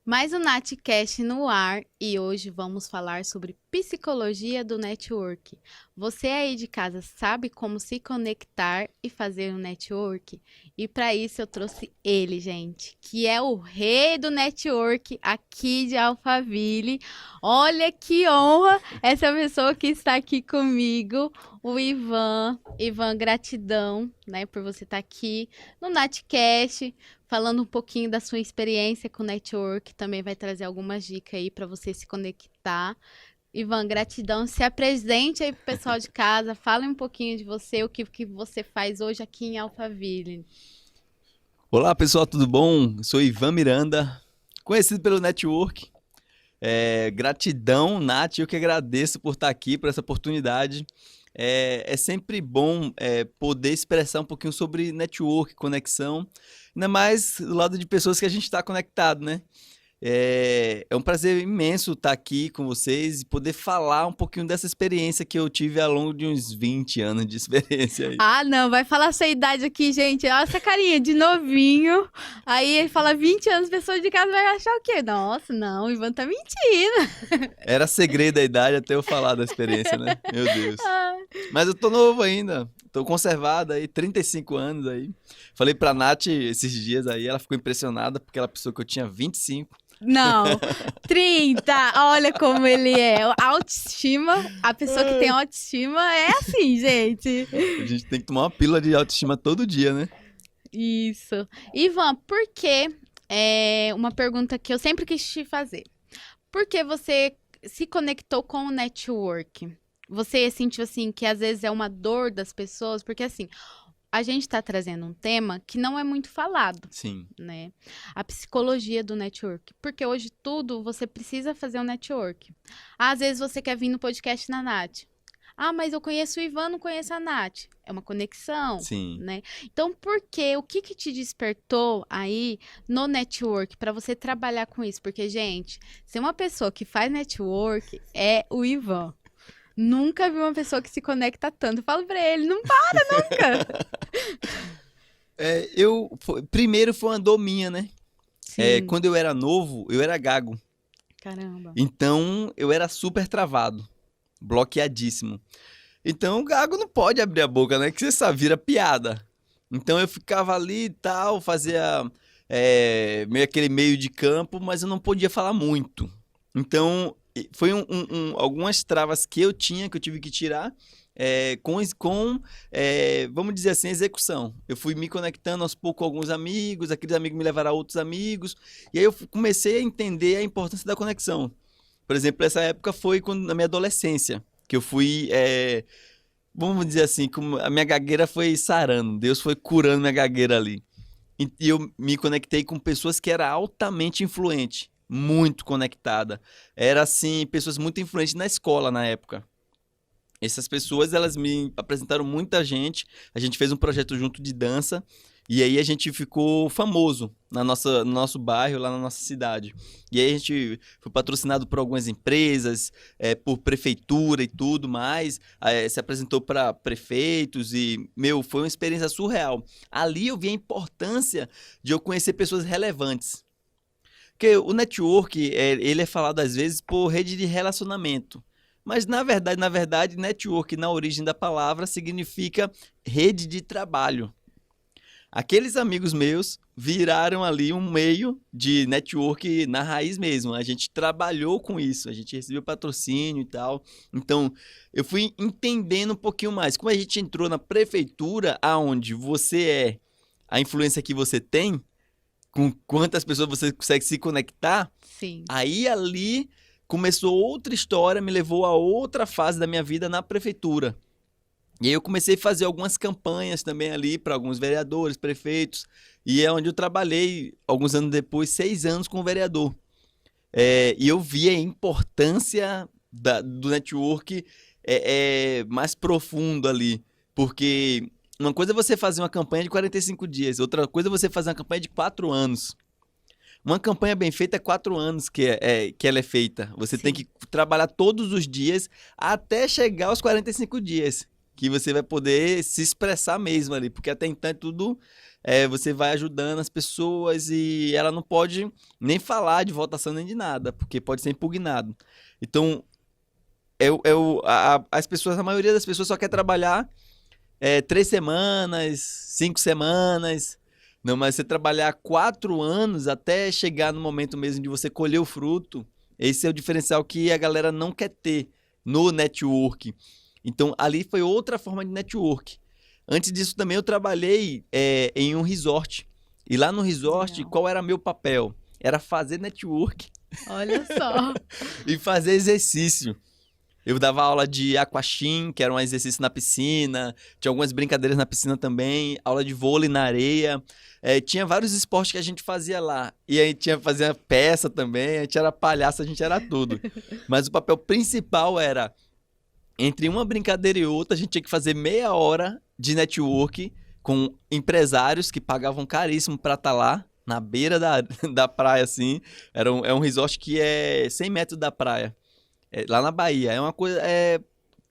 Mais um NatCast no ar e hoje vamos falar sobre psicologia do network. Você aí de casa sabe como se conectar e fazer um network? E para isso eu trouxe ele, gente, que é o rei do network aqui de Alphaville. Olha que honra essa pessoa que está aqui comigo, o Ivan. Ivan, gratidão, né, por você estar aqui no NatCast. Falando um pouquinho da sua experiência com o network, também vai trazer algumas dicas aí para você se conectar. Ivan, gratidão. Se apresente aí pro pessoal de casa, fale um pouquinho de você, o que você faz hoje aqui em Alphaville. Olá pessoal, tudo bom? Eu sou Ivan Miranda, conhecido pelo network. Gratidão, Nath, eu que agradeço por estar aqui, por essa oportunidade. É sempre bom poder expressar um pouquinho sobre network, conexão, ainda mais do lado de pessoas que a gente está conectado, né? É um prazer imenso estar aqui com vocês e poder falar um pouquinho dessa experiência que eu tive ao longo de uns 20 anos de experiência aí. Ah, não, vai falar sua idade aqui, gente. Olha essa carinha de novinho. Aí ele fala 20 anos, pessoa de casa vai achar o quê? Nossa, não, o Ivan tá mentindo. Era segredo da idade até eu falar da experiência, né? Meu Deus. Ah, Mas eu tô novo ainda, tô conservado aí, 35 anos aí. Falei pra Nath esses dias aí, ela ficou impressionada porque ela pensou que eu tinha 25. não, 30. Olha como ele é. Autoestima, a pessoa que tem autoestima é assim, gente. A gente tem que tomar uma pílula de autoestima todo dia, né? Isso. Ivan, por que, uma pergunta que eu sempre quis te fazer. Por que você se conectou com o network? Você sentiu assim que às vezes é uma dor das pessoas? Porque assim, a gente está trazendo um tema que não é muito falado, Sim. né? A psicologia do network. Porque hoje tudo você precisa fazer um network. Às vezes você quer vir no podcast na Nath. Ah, mas eu conheço o Ivan, não conheço a Nath. É uma conexão, Sim. né? Então, por quê? O que te despertou aí no network para você trabalhar com isso? Porque, gente, se uma pessoa que faz network é o Ivan. Nunca vi uma pessoa que se conecta tanto. Eu falo pra ele, não para nunca. Primeiro foi uma dor minha, né? Sim, Quando eu era novo, eu era gago. caramba. Então, eu era super travado, bloqueadíssimo. Então, o gago não pode abrir a boca, né? Que você sabe, vira piada. Então, eu ficava ali e tal, fazia meio aquele meio de campo, mas eu não podia falar muito. Então, foi algumas travas que eu tinha, que eu tive que tirar, vamos dizer assim, execução. Eu fui me conectando aos poucos com alguns amigos, aqueles amigos me levaram a outros amigos, e aí eu comecei a entender a importância da conexão. Por exemplo, essa época foi na minha adolescência, que eu fui, vamos dizer assim, como a minha gagueira foi sarando, Deus foi curando minha gagueira ali. E eu me conectei com pessoas que eram altamente influentes, muito conectada. Era assim, pessoas muito influentes na escola na época. Essas pessoas, elas me apresentaram muita gente. A gente fez um projeto junto de dança. E aí a gente ficou famoso no nosso bairro, lá na nossa cidade. E aí a gente foi patrocinado por algumas empresas, por prefeitura e tudo mais. Se apresentou para prefeitos e, meu, foi uma experiência surreal. Ali eu vi a importância de eu conhecer pessoas relevantes. Porque o network, ele é falado às vezes por rede de relacionamento. Mas na verdade, network na origem da palavra significa rede de trabalho. Aqueles amigos meus viraram ali um meio de network na raiz mesmo. A gente trabalhou com isso, a gente recebeu patrocínio e tal. Então, eu fui entendendo um pouquinho mais. Como a gente entrou na prefeitura, aonde a influência que você tem, com quantas pessoas você consegue se conectar, Sim. aí ali começou outra história, me levou a outra fase da minha vida na prefeitura. E aí eu comecei a fazer algumas campanhas também ali para alguns vereadores, prefeitos, e é onde eu trabalhei, alguns anos depois, 6 anos como vereador. E eu vi a importância do network mais profundo ali, porque uma coisa é você fazer uma campanha de 45 dias, outra coisa é você fazer uma campanha de 4 anos. Uma campanha bem feita é 4 anos que ela é feita. Você tem Sim. que trabalhar todos os dias até chegar aos 45 dias. que você vai poder se expressar mesmo ali, porque até então é tudo você vai ajudando as pessoas e ela não pode nem falar de votação nem de nada, porque pode ser impugnado. Então, as pessoas, a maioria das pessoas só quer trabalhar 3 semanas, 5 semanas. Não, mas você trabalhar 4 anos até chegar no momento mesmo de você colher o fruto, esse é o diferencial que a galera não quer ter no network. Então, ali foi outra forma de network. Antes disso também eu trabalhei em um resort. E lá no resort, Legal. qual era meu papel? Era fazer network Olha só. e fazer exercício. Eu dava aula de aquagym, que era um exercício na piscina. Tinha algumas brincadeiras na piscina também. Aula de vôlei na areia. Tinha vários esportes que a gente fazia lá. E aí fazia peça também. A gente era palhaço, a gente era tudo. Mas o papel principal era, entre uma brincadeira e outra, a gente tinha que fazer meia hora de network com empresários que pagavam caríssimo para estar lá, na beira da praia, assim. É um resort que é 100 metros da praia. Lá na Bahia. É uma coisa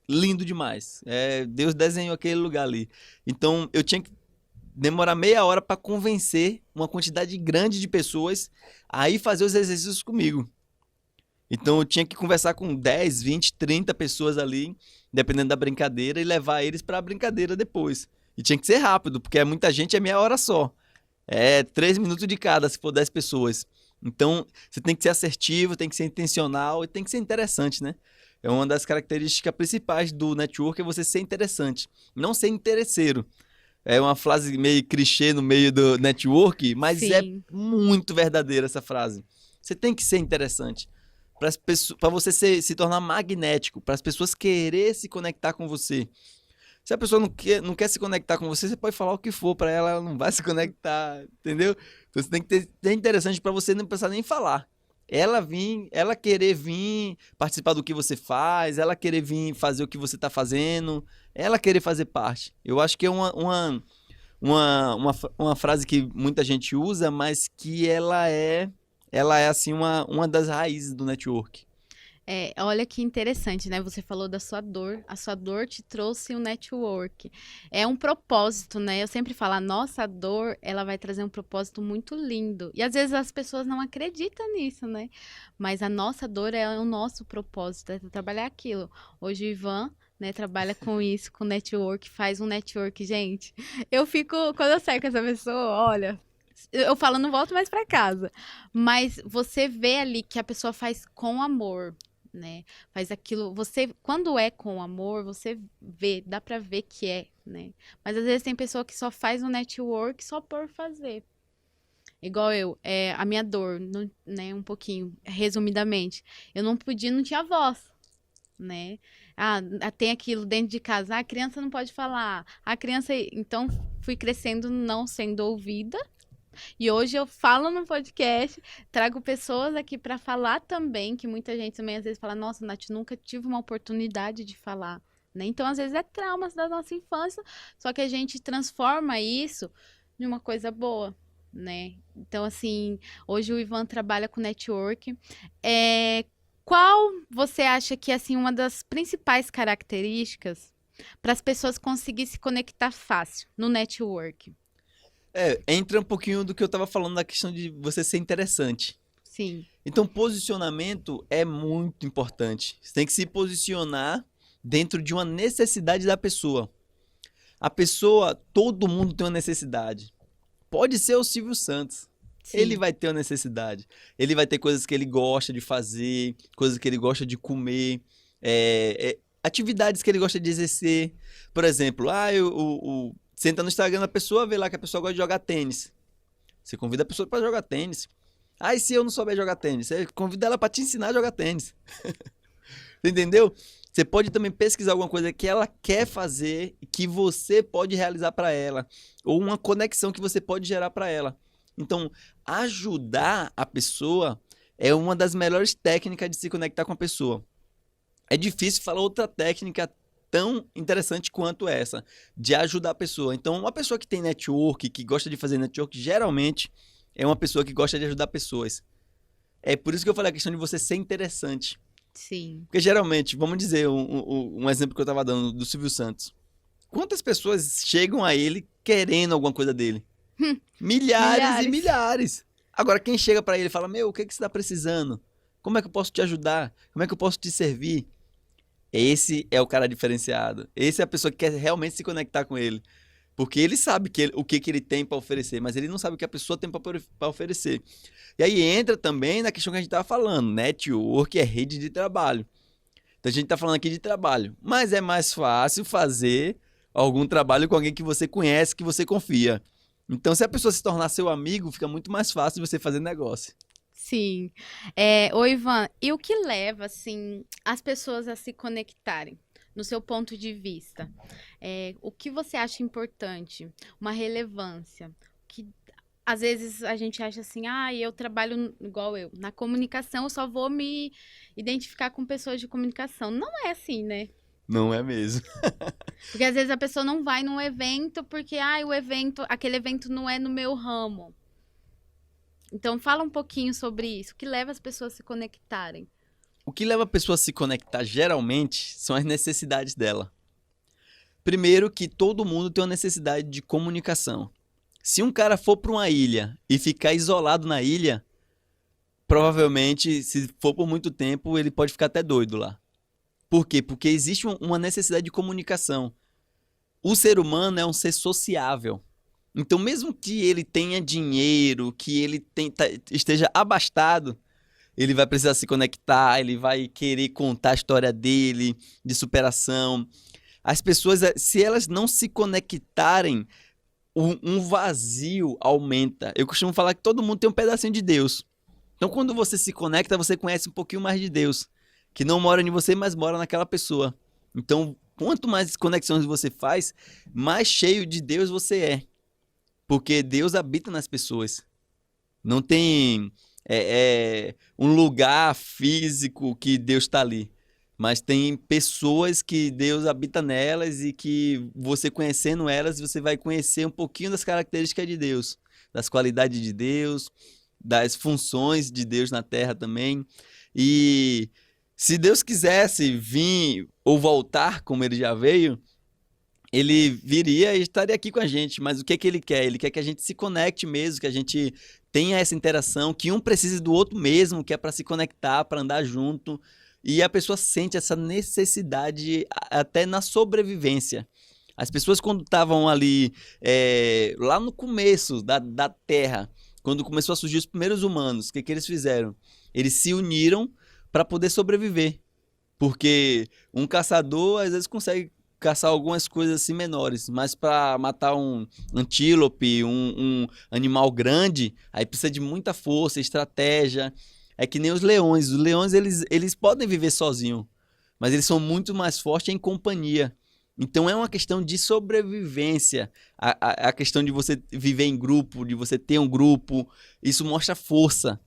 lindo demais. Deus desenhou aquele lugar ali. Então, eu tinha que demorar meia hora para convencer uma quantidade grande de pessoas a ir fazer os exercícios comigo. Então, eu tinha que conversar com 10, 20, 30 pessoas ali, dependendo da brincadeira, e levar eles para a brincadeira depois. E tinha que ser rápido, porque muita gente, é meia hora só. 3 minutos de cada, se for 10 pessoas. Então, você tem que ser assertivo, tem que ser intencional e tem que ser interessante, né? É uma das características principais do network, é você ser interessante, não ser interesseiro. É uma frase meio clichê no meio do network, mas Sim. é muito verdadeira essa frase. Você tem que ser interessante para você se tornar magnético, para as pessoas querer se conectar com você. Se a pessoa não quer se conectar com você, você pode falar o que for para ela, ela não vai se conectar, entendeu? Então você tem que ter interessante para você não precisar nem falar. Ela querer vir participar do que você faz, ela querer vir fazer o que você está fazendo, ela querer fazer parte. Eu acho que é uma frase que muita gente usa, mas que ela é assim uma das raízes do network. Olha que interessante, né? Você falou da sua dor. A sua dor te trouxe um network. É um propósito, né? Eu sempre falo, a nossa dor, ela vai trazer um propósito muito lindo. E às vezes as pessoas não acreditam nisso, né? Mas a nossa dor é o nosso propósito, é trabalhar aquilo. Hoje o Ivan, né, trabalha com isso, com network, faz um network, gente. Eu fico, quando eu saio com essa pessoa, olha, eu falo, não volto mais pra casa. Mas você vê ali que a pessoa faz com amor, né? Faz aquilo, quando é com amor, você vê, dá pra ver que né? Mas às vezes tem pessoa que só faz um network só por fazer. Igual eu, a minha dor, né, um pouquinho, resumidamente, eu não tinha voz, né? Tem aquilo dentro de casa, a criança não pode falar, a criança, então fui crescendo não sendo ouvida. E hoje eu falo no podcast, trago pessoas aqui para falar também, que muita gente também às vezes fala, nossa, Nath, nunca tive uma oportunidade de falar, né? Então, às vezes é traumas da nossa infância, só que a gente transforma isso em uma coisa boa, né? Então, assim, hoje o Ivan trabalha com network. Qual você acha que é, assim, uma das principais características para as pessoas conseguirem se conectar fácil no network? Entra um pouquinho do que eu estava falando da questão de você ser interessante. Sim. Então, posicionamento é muito importante. Você tem que se posicionar dentro de uma necessidade da pessoa. A pessoa, todo mundo tem uma necessidade. Pode ser o Silvio Santos. Sim. Ele vai ter uma necessidade. Ele vai ter coisas que ele gosta de fazer, coisas que ele gosta de comer, atividades que ele gosta de exercer. Por exemplo, você entra no Instagram da pessoa, vê lá que a pessoa gosta de jogar tênis. Você convida a pessoa para jogar tênis. E se eu não souber jogar tênis? Você convida ela para te ensinar a jogar tênis. Entendeu? Você pode também pesquisar alguma coisa que ela quer fazer e que você pode realizar para ela. Ou uma conexão que você pode gerar para ela. Então, ajudar a pessoa é uma das melhores técnicas de se conectar com a pessoa. É difícil falar outra técnica tão interessante quanto essa, de ajudar a pessoa. Então, uma pessoa que tem network, que gosta de fazer network, geralmente é uma pessoa que gosta de ajudar pessoas. É por isso que eu falei a questão de você ser interessante. Sim. Porque geralmente, vamos dizer, um exemplo que eu estava dando do Silvio Santos. Quantas pessoas chegam a ele querendo alguma coisa dele? Milhares e Milhares. milhares. Agora, quem chega pra ele e fala, meu, o que que você tá precisando? Como é que eu posso te ajudar? Como é que eu posso te servir? Esse é o cara diferenciado. Esse é a pessoa que quer realmente se conectar com ele. Porque ele sabe o que que ele tem para oferecer, mas ele não sabe o que a pessoa tem para oferecer. E aí entra também na questão que a gente estava falando, network é rede de trabalho. Então a gente está falando aqui de trabalho, mas é mais fácil fazer algum trabalho com alguém que você conhece, que você confia. Então se a pessoa se tornar seu amigo, fica muito mais fácil você fazer negócio. Sim. Ô, Ivan, e o que leva, assim, as pessoas a se conectarem, no seu ponto de vista? O que você acha importante? Uma relevância? Que às vezes a gente acha assim, eu trabalho igual eu, na comunicação, eu só vou me identificar com pessoas de comunicação. Não é assim, né? Não é mesmo? Porque às vezes a pessoa não vai num evento porque, aquele evento não é no meu ramo. Então, fala um pouquinho sobre isso. O que leva as pessoas a se conectarem? O que leva a pessoa a se conectar geralmente são as necessidades dela. Primeiro que todo mundo tem uma necessidade de comunicação. Se um cara for para uma ilha e ficar isolado na ilha, provavelmente, se for por muito tempo, ele pode ficar até doido lá. Por quê? Porque existe uma necessidade de comunicação. O ser humano é um ser sociável. Então, mesmo que ele tenha dinheiro, que ele esteja abastado, ele vai precisar se conectar, ele vai querer contar a história dele, de superação. As pessoas, se elas não se conectarem, um vazio aumenta. Eu costumo falar que todo mundo tem um pedacinho de Deus. Então, quando você se conecta, você conhece um pouquinho mais de Deus, que não mora em você, mas mora naquela pessoa. Então, quanto mais conexões você faz, mais cheio de Deus você é. Porque Deus habita nas pessoas. Não tem um lugar físico que Deus está ali. Mas tem pessoas que Deus habita nelas e que você conhecendo elas, você vai conhecer um pouquinho das características de Deus, das qualidades de Deus, das funções de Deus na Terra também. E se Deus quisesse vir ou voltar como ele já veio, ele viria e estaria aqui com a gente, mas o que que ele quer? Ele quer que a gente se conecte mesmo, que a gente tenha essa interação, que um precise do outro mesmo, que é para se conectar, para andar junto. E a pessoa sente essa necessidade até na sobrevivência. As pessoas quando estavam ali, lá no começo da Terra, quando começou a surgir os primeiros humanos, o que que eles fizeram? Eles se uniram para poder sobreviver. Porque um caçador às vezes consegue caçar algumas coisas assim menores, mas para matar um antílope, um animal grande, aí precisa de muita força, estratégia. É que nem os leões. Os leões eles podem viver sozinhos, mas eles são muito mais fortes em companhia. Então é uma questão de sobrevivência, a questão de você viver em grupo, de você ter um grupo, isso mostra força,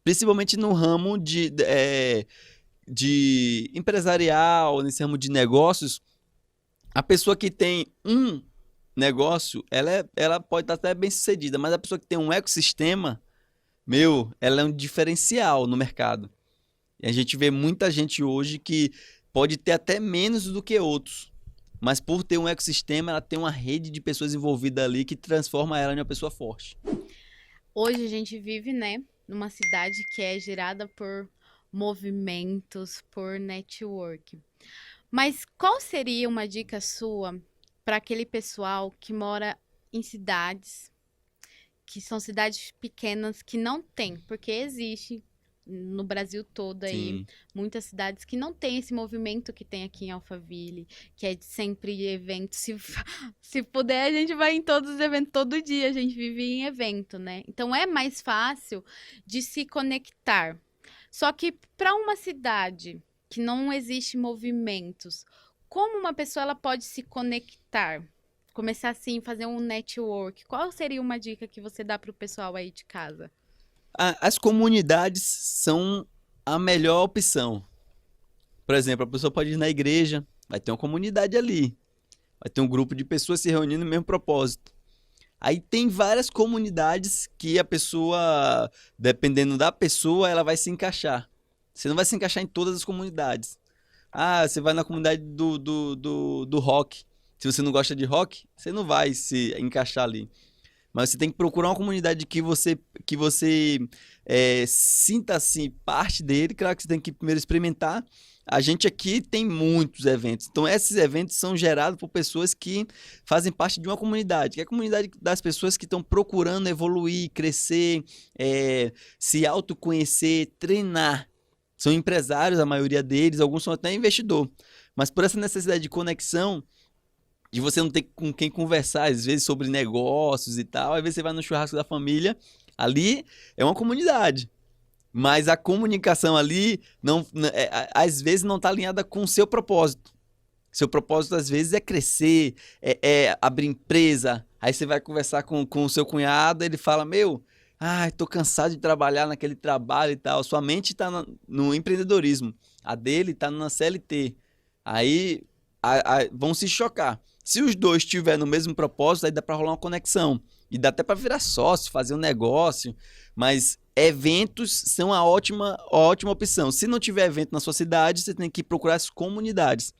principalmente no ramo de empresarial, nesse ramo de negócios. A pessoa que tem um negócio, ela pode estar até bem sucedida, mas a pessoa que tem um ecossistema, ela é um diferencial no mercado. E a gente vê muita gente hoje que pode ter até menos do que outros, mas por ter um ecossistema, ela tem uma rede de pessoas envolvidas ali que transforma ela em uma pessoa forte. Hoje a gente vive, né, numa cidade que é gerada por movimentos, por network. Mas qual seria uma dica sua para aquele pessoal que mora em cidades que são cidades pequenas que não tem, porque existe no Brasil todo aí Sim. muitas cidades que não tem esse movimento que tem aqui em Alphaville, que é de sempre evento. Se puder, a gente vai em todos os eventos todo dia, a gente vive em evento, né? Então é mais fácil de se conectar. Só que para uma cidade que não existe movimentos, como uma pessoa ela pode se conectar? Começar assim, fazer um network. Qual seria uma dica que você dá para o pessoal aí de casa? As comunidades são a melhor opção. Por exemplo, a pessoa pode ir na igreja, vai ter uma comunidade ali, vai ter um grupo de pessoas se reunindo no mesmo propósito. Aí tem várias comunidades que a pessoa, dependendo da pessoa, ela vai se encaixar. Você não vai se encaixar em todas as comunidades. Ah, você vai na comunidade do rock. Se você não gosta de rock, você não vai se encaixar ali. Mas você tem que procurar uma comunidade que você sinta assim parte dele. Claro que você tem que primeiro experimentar. A gente aqui tem muitos eventos. Então, esses eventos são gerados por pessoas que fazem parte de uma comunidade, que é a comunidade das pessoas que estão procurando evoluir, crescer, se autoconhecer, treinar. São empresários, a maioria deles, alguns são até investidor. Mas por essa necessidade de conexão, de você não ter com quem conversar, às vezes, sobre negócios e tal. Às vezes você vai no churrasco da família, ali é uma comunidade. Mas a comunicação ali, às vezes, não está alinhada com o seu propósito. Seu propósito, às vezes, é crescer, é abrir empresa. Aí você vai conversar com o seu cunhado, ele fala, tô cansado de trabalhar naquele trabalho e tal. Sua mente está no empreendedorismo. A dele está na CLT. Aí vão se chocar. Se os dois estiverem no mesmo propósito, aí dá para rolar uma conexão. E dá até para virar sócio, fazer um negócio. Mas eventos são a ótima opção. Se não tiver evento na sua cidade, você tem que procurar as comunidades.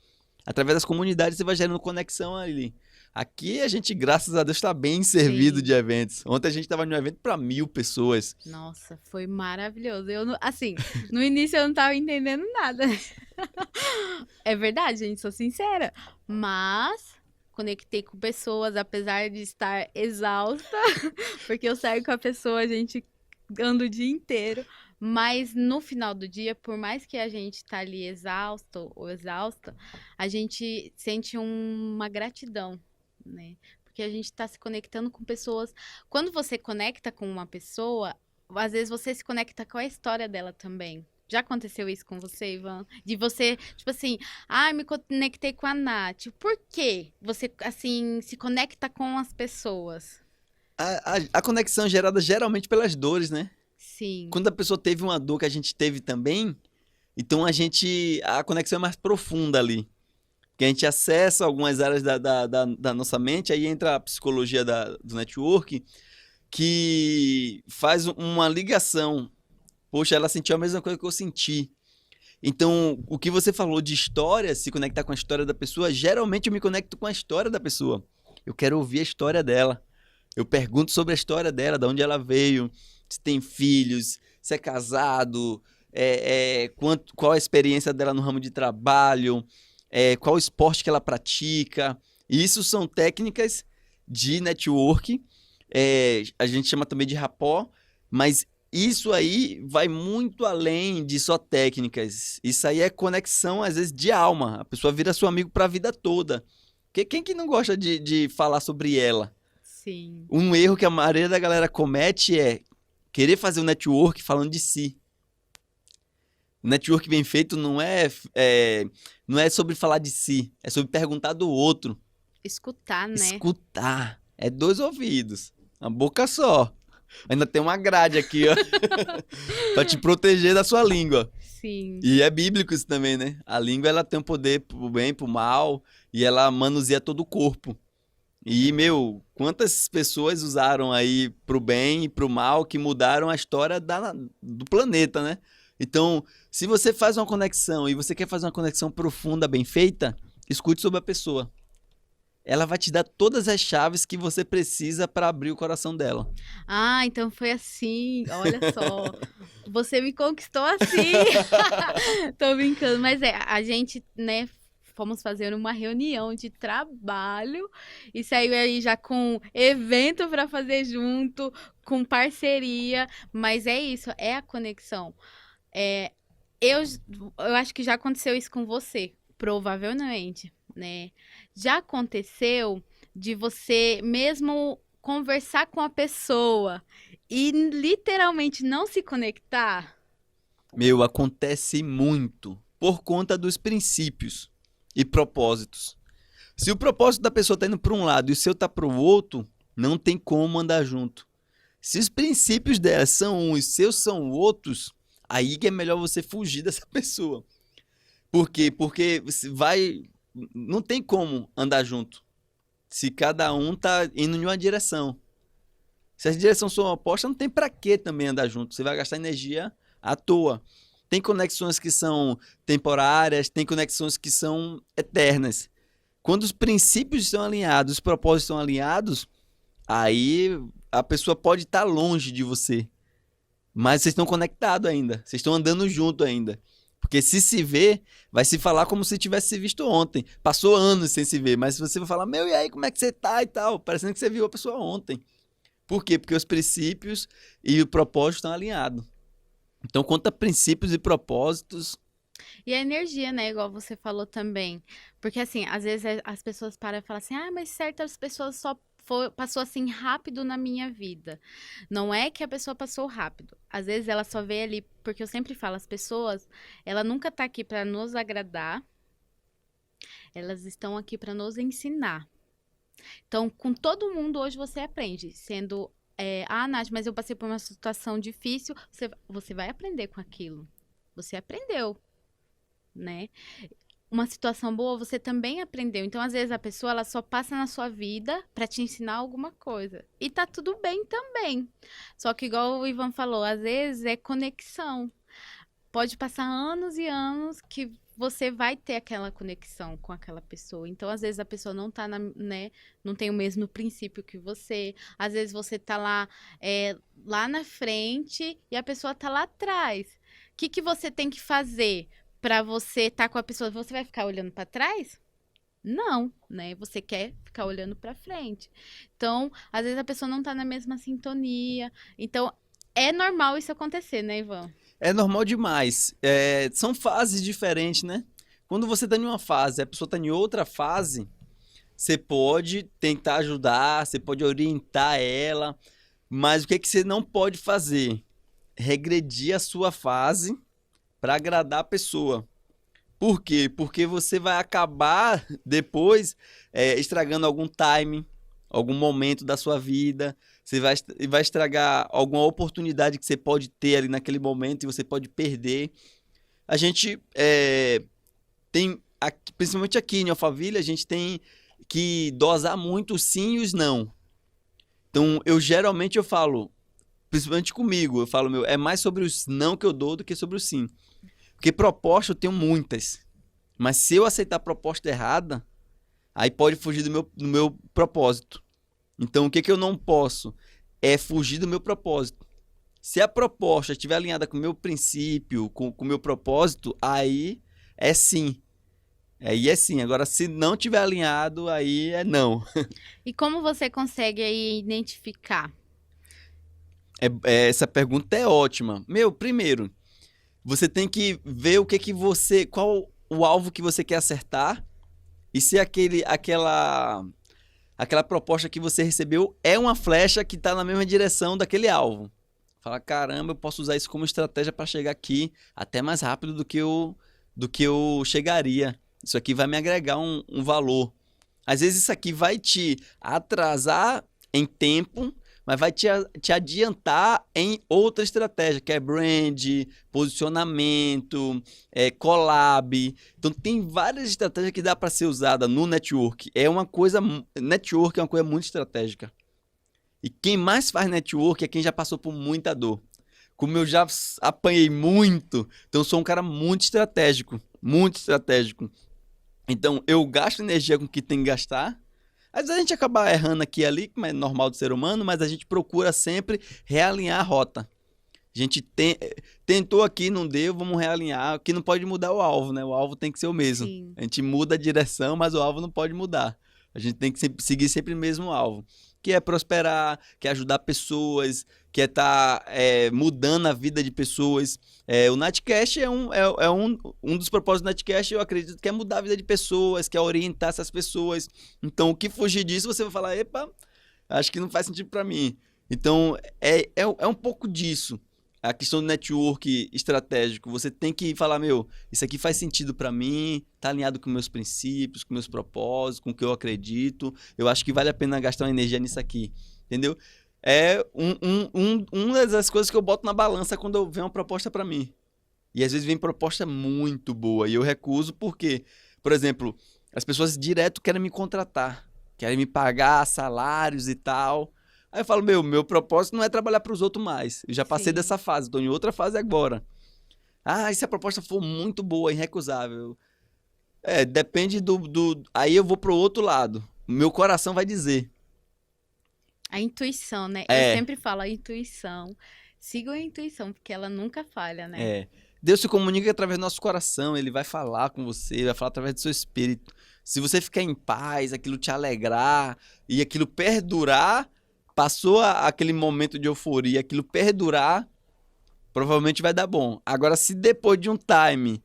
Através das comunidades, você vai gerando conexão ali. Aqui a gente, graças a Deus, está bem servido de eventos. Ontem a gente estava num evento para 1.000 pessoas. Nossa, foi maravilhoso. No início eu não estava entendendo nada. É verdade, gente, sou sincera. Mas conectei com pessoas, apesar de estar exausta, porque eu saio com a pessoa, a gente anda o dia inteiro. Mas no final do dia, por mais que a gente tá ali exausto ou exausta, a gente sente uma gratidão, né? Porque a gente tá se conectando com pessoas. Quando você conecta com uma pessoa, às vezes você se conecta com a história dela também. Já aconteceu isso com você, Ivan? De você, tipo assim, me conectei com a Nath. Por quê? Você, assim, se conecta com as pessoas. A conexão é gerada geralmente pelas dores, né? Sim. Quando a pessoa teve uma dor que a gente teve também, então a conexão é mais profunda ali. Que a gente acessa algumas áreas da nossa mente, aí entra a psicologia do network, que faz uma ligação. Poxa, ela sentiu a mesma coisa que eu senti. Então, o que você falou de história, se conectar com a história da pessoa, geralmente eu me conecto com a história da pessoa. Eu quero ouvir a história dela. Eu pergunto sobre a história dela, de onde ela veio, se tem filhos, se é casado, qual a experiência dela no ramo de trabalho, qual o esporte que ela pratica. Isso são técnicas de network, a gente chama também de rapport, mas isso aí vai muito além de só técnicas. Isso aí é conexão, às vezes, de alma. A pessoa vira seu amigo para a vida toda. Quem que não gosta de falar sobre ela? Sim. Um erro que a maioria da galera comete é querer fazer um network falando de si. O network bem feito não é sobre falar de si, é sobre perguntar do outro. Escutar, né? Escutar. É 2 ouvidos, uma boca só. Ainda tem uma grade aqui, ó, pra te proteger da sua língua. Sim. E é bíblico isso também, né? A língua, ela tem um poder pro bem, pro mal, e ela manuseia todo o corpo. E, quantas pessoas usaram aí pro bem e pro mal que mudaram a história do planeta, né? Então, se você faz uma conexão e você quer fazer uma conexão profunda, bem feita, escute sobre a pessoa. Ela vai te dar todas as chaves que você precisa para abrir o coração dela. Então foi assim. Olha só. Você me conquistou assim. Tô brincando. Mas a gente, né, fomos fazer uma reunião de trabalho e saiu aí já com evento para fazer junto, com parceria. Mas é isso, é a conexão. Eu acho que já aconteceu isso com você, provavelmente, né? Já aconteceu de você mesmo conversar com a pessoa e literalmente não se conectar? Acontece muito por conta dos princípios e propósitos. Se o propósito da pessoa tá indo para um lado e o seu tá para o outro, não tem como andar junto. Se os princípios dela são um e os seus são outros, aí que é melhor você fugir dessa pessoa. Por quê? Porque você não tem como andar junto se cada um tá indo em uma direção. Se as direções são opostas, não tem para que também andar junto. Você vai gastar energia à toa. Tem conexões que são temporárias, tem conexões que são eternas. Quando os princípios estão alinhados, os propósitos estão alinhados, aí a pessoa pode estar longe de você, mas vocês estão conectados ainda, vocês estão andando junto ainda. Porque se vê, vai se falar como se tivesse se visto ontem. Passou anos sem se ver, mas você vai falar, meu, e aí, como é que você tá e tal? Parecendo que você viu a pessoa ontem. Por quê? Porque os princípios e o propósito estão alinhados. Então, quanto a princípios e propósitos... E a energia, né? Igual você falou também. Porque, assim, às vezes as pessoas param e falam assim, ah, mas certas pessoas só passou assim rápido na minha vida. Não é que a pessoa passou rápido. Às vezes ela só veio ali, porque eu sempre falo, as pessoas, ela nunca tá aqui para nos agradar, elas estão aqui para nos ensinar. Então, com todo mundo hoje você aprende, sendo, Nath, mas eu passei por uma situação difícil, você vai aprender com aquilo. Você aprendeu, né? Uma situação boa, você também aprendeu. Então, às vezes, a pessoa ela só passa na sua vida para te ensinar alguma coisa. E tá tudo bem também. Só que, igual o Ivan falou, às vezes é conexão. Pode passar anos e anos que você vai ter aquela conexão com aquela pessoa. Então, às vezes, a pessoa não tá, né, não tem o mesmo princípio que você. Às vezes, você tá lá, lá na frente e a pessoa tá lá atrás. O que você tem que fazer para você estar com a pessoa? Você vai ficar olhando para trás? Não, né? Você quer ficar olhando para frente. Então, às vezes a pessoa não tá na mesma sintonia. Então, é normal isso acontecer, né, Ivan? É normal demais. São fases diferentes, né? Quando você tá em uma fase e a pessoa tá em outra fase, você pode tentar ajudar, você pode orientar ela, mas o que você não pode fazer? Regredir a sua fase para agradar a pessoa. Por quê? Porque você vai acabar depois estragando algum time, algum momento da sua vida. Você vai estragar alguma oportunidade que você pode ter ali naquele momento e você pode perder. A gente tem, principalmente aqui em Alphaville, a gente tem que dosar muito os sim e os não. Então, geralmente eu falo, principalmente comigo, eu falo, é mais sobre os não que eu dou do que sobre o sim. Porque proposta eu tenho muitas. Mas se eu aceitar a proposta errada, aí pode fugir do meu propósito. Então, o que eu não posso? É fugir do meu propósito. Se a proposta estiver alinhada com o meu princípio, com o meu propósito, aí é sim. Aí é sim. Agora, se não estiver alinhado, aí é não. E como você consegue aí identificar? Essa pergunta é ótima. Primeiro, você tem que ver qual o alvo que você quer acertar e se aquela proposta que você recebeu é uma flecha que está na mesma direção daquele alvo. Fala, caramba, eu posso usar isso como estratégia para chegar aqui até mais rápido do que eu chegaria. Isso aqui vai me agregar um valor. Às vezes isso aqui vai te atrasar em tempo, mas vai te adiantar em outra estratégia, que é brand, posicionamento, collab. Então, tem várias estratégias que dá para ser usada no network. Network é uma coisa muito estratégica. E quem mais faz network é quem já passou por muita dor. Como eu já apanhei muito, então eu sou um cara muito estratégico. Muito estratégico. Então, eu gasto energia com o que tem que gastar. Às vezes a gente acaba errando aqui e ali, como é normal do ser humano, mas a gente procura sempre realinhar a rota. A gente tentou aqui, não deu, vamos realinhar. Aqui não pode mudar o alvo, né? O alvo tem que ser o mesmo. Sim. A gente muda a direção, mas o alvo não pode mudar. A gente tem que seguir sempre o mesmo alvo. Que é prosperar, que é ajudar pessoas, que é estar mudando a vida de pessoas. O Nightcast é um dos propósitos do Nightcast, eu acredito que é mudar a vida de pessoas, que é orientar essas pessoas. Então, o que fugir disso, você vai falar, epa, acho que não faz sentido para mim. Então, é um pouco disso. A questão do network estratégico, você tem que falar, isso aqui faz sentido para mim, tá alinhado com meus princípios, com meus propósitos, com o que eu acredito, eu acho que vale a pena gastar uma energia nisso aqui, entendeu? É uma das coisas que eu boto na balança quando vem uma proposta para mim. E às vezes vem proposta muito boa e eu recuso porque, por exemplo, as pessoas direto querem me contratar, querem me pagar salários e tal. Aí eu falo, meu propósito não é trabalhar para os outros mais. Eu já passei dessa fase, estou em outra fase agora. E se a proposta for muito boa, irrecusável? Depende Aí eu vou pro outro lado. O meu coração vai dizer. A intuição, né? Eu É, sempre falo a intuição. Sigam a intuição, porque ela nunca falha, né? é. Deus se comunica através do nosso coração, ele vai falar com você, ele vai falar através do seu espírito. Se você ficar em paz, aquilo te alegrar e aquilo perdurar, passou aquele momento de euforia, aquilo perdurar, provavelmente vai dar bom. Agora, se depois de um time,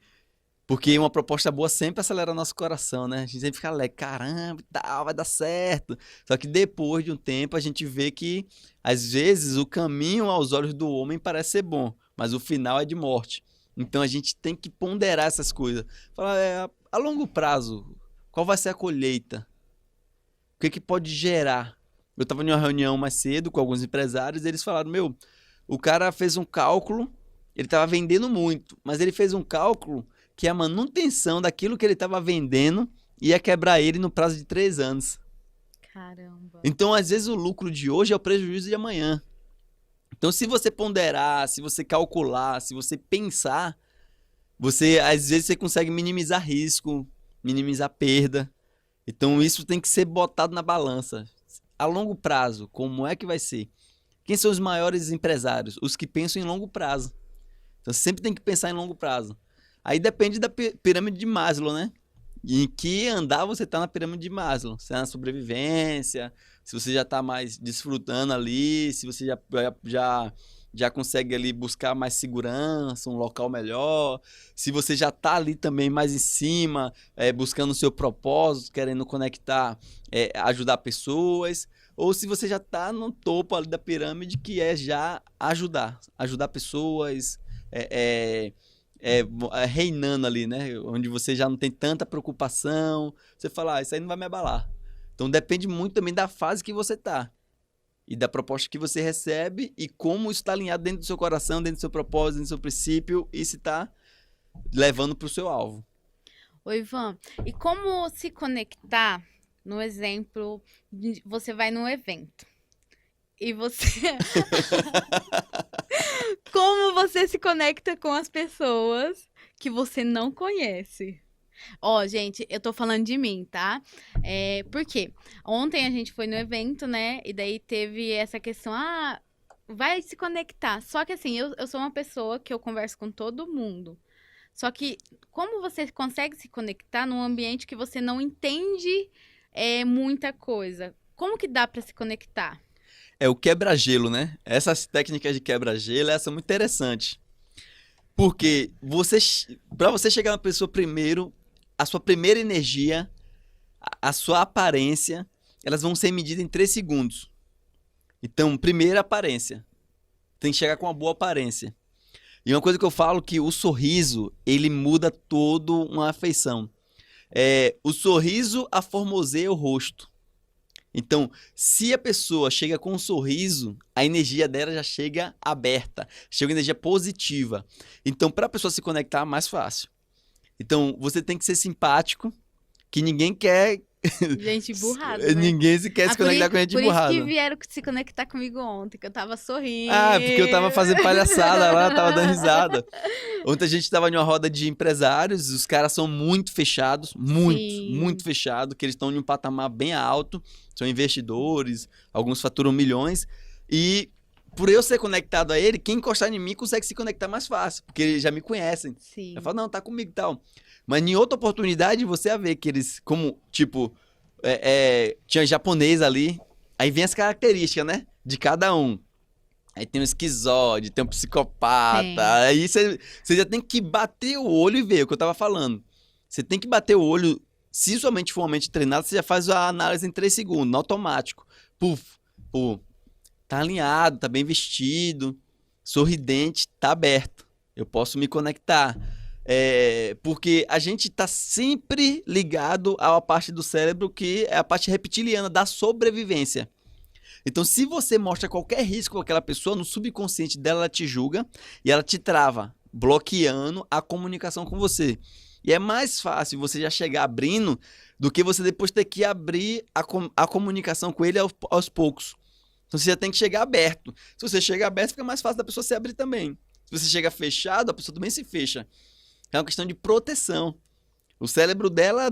porque uma proposta boa sempre acelera nosso coração, né? A gente sempre fica alegre, caramba, e tal, vai dar certo. Só que depois de um tempo a gente vê que, às vezes, o caminho aos olhos do homem parece ser bom, mas o final é de morte. Então a gente tem que ponderar essas coisas. Falar, a longo prazo, qual vai ser a colheita? O que que pode gerar? Eu estava em uma reunião mais cedo com alguns empresários e eles falaram, meu, o cara fez um cálculo, ele estava vendendo muito, mas ele fez um cálculo que a manutenção daquilo que ele estava vendendo ia quebrar ele no prazo de 3 anos. Caramba. Então, às vezes, o lucro de hoje é o prejuízo de amanhã. Então, se você ponderar, se você calcular, se você pensar, às vezes, você consegue minimizar risco, minimizar perda. Então, isso tem que ser botado na balança. A longo prazo, como é que vai ser? Quem são os maiores empresários? Os que pensam em longo prazo. Então, você sempre tem que pensar em longo prazo. Aí depende da pirâmide de Maslow, né? E em que andar você está na pirâmide de Maslow? Se é na sobrevivência, se você já está mais desfrutando ali, se você já consegue ali buscar mais segurança, um local melhor, se você já está ali também mais em cima, buscando o seu propósito, querendo conectar, ajudar pessoas, ou se você já está no topo ali da pirâmide, que é já ajudar pessoas, reinando ali, né? Onde você já não tem tanta preocupação. Você fala, isso aí não vai me abalar. Então depende muito também da fase que você tá. E da proposta que você recebe e como isso está alinhado dentro do seu coração, dentro do seu propósito, dentro do seu princípio e se está levando para o seu alvo. Ô, Ivan, e como se conectar, no exemplo, você vai num evento e você... Como você se conecta com as pessoas que você não conhece? Ó, gente, eu tô falando de mim, tá? Por quê? Ontem a gente foi no evento, né? E daí teve essa questão, vai se conectar. Só que assim, eu sou uma pessoa que eu converso com todo mundo. Só que como você consegue se conectar num ambiente que você não entende muita coisa? Como que dá pra se conectar? É o quebra-gelo, né? Essas técnicas de quebra-gelo, essas são muito interessantes. Porque para você chegar na pessoa primeiro, a sua primeira energia, a sua aparência, elas vão ser medidas em 3 segundos. Então, primeira aparência. Tem que chegar com uma boa aparência. E uma coisa que eu falo que o sorriso, ele muda toda uma afeição. O sorriso aformoseia o rosto. Então, se a pessoa chega com um sorriso, a energia dela já chega aberta, chega energia positiva. Então, para a pessoa se conectar, é mais fácil. Então, você tem que ser simpático, que ninguém quer... Gente burrada, né? Ninguém quer se conectar com gente por burrada. isso que vieram se conectar comigo ontem, que eu tava sorrindo. Porque eu tava fazendo palhaçada lá, tava dando risada. Ontem a gente tava em uma roda de empresários, os caras são muito fechados, muito fechados, que eles estão em um patamar bem alto, são investidores, alguns faturam milhões, e por eu ser conectado a ele, quem encostar em mim consegue se conectar mais fácil, porque eles já me conhecem. Sim. Eu falo, não, tá comigo e tal. Mas em outra oportunidade, você ia ver que eles, como, tipo, tinha japonês ali, aí vem as características, né, de cada um. Aí tem um esquizóide, tem um psicopata, Sim. aí você já tem que bater o olho e ver o que eu tava falando. Você tem que bater o olho, se sua mente for uma mente treinada, você já faz a análise em 3 segundos, no automático. Puf, tá alinhado, tá bem vestido, sorridente, tá aberto. Eu posso me conectar. Porque a gente está sempre ligado à parte do cérebro que é a parte reptiliana da sobrevivência. Então, se você mostra qualquer risco para aquela pessoa, no subconsciente dela, ela te julga e ela te trava, bloqueando a comunicação com você. E é mais fácil você já chegar abrindo do que você depois ter que abrir a comunicação com ele aos poucos. Então, você já tem que chegar aberto. Se você chega aberto, fica mais fácil da pessoa se abrir também. Se você chega fechado, a pessoa também se fecha. É uma questão de proteção. O cérebro dela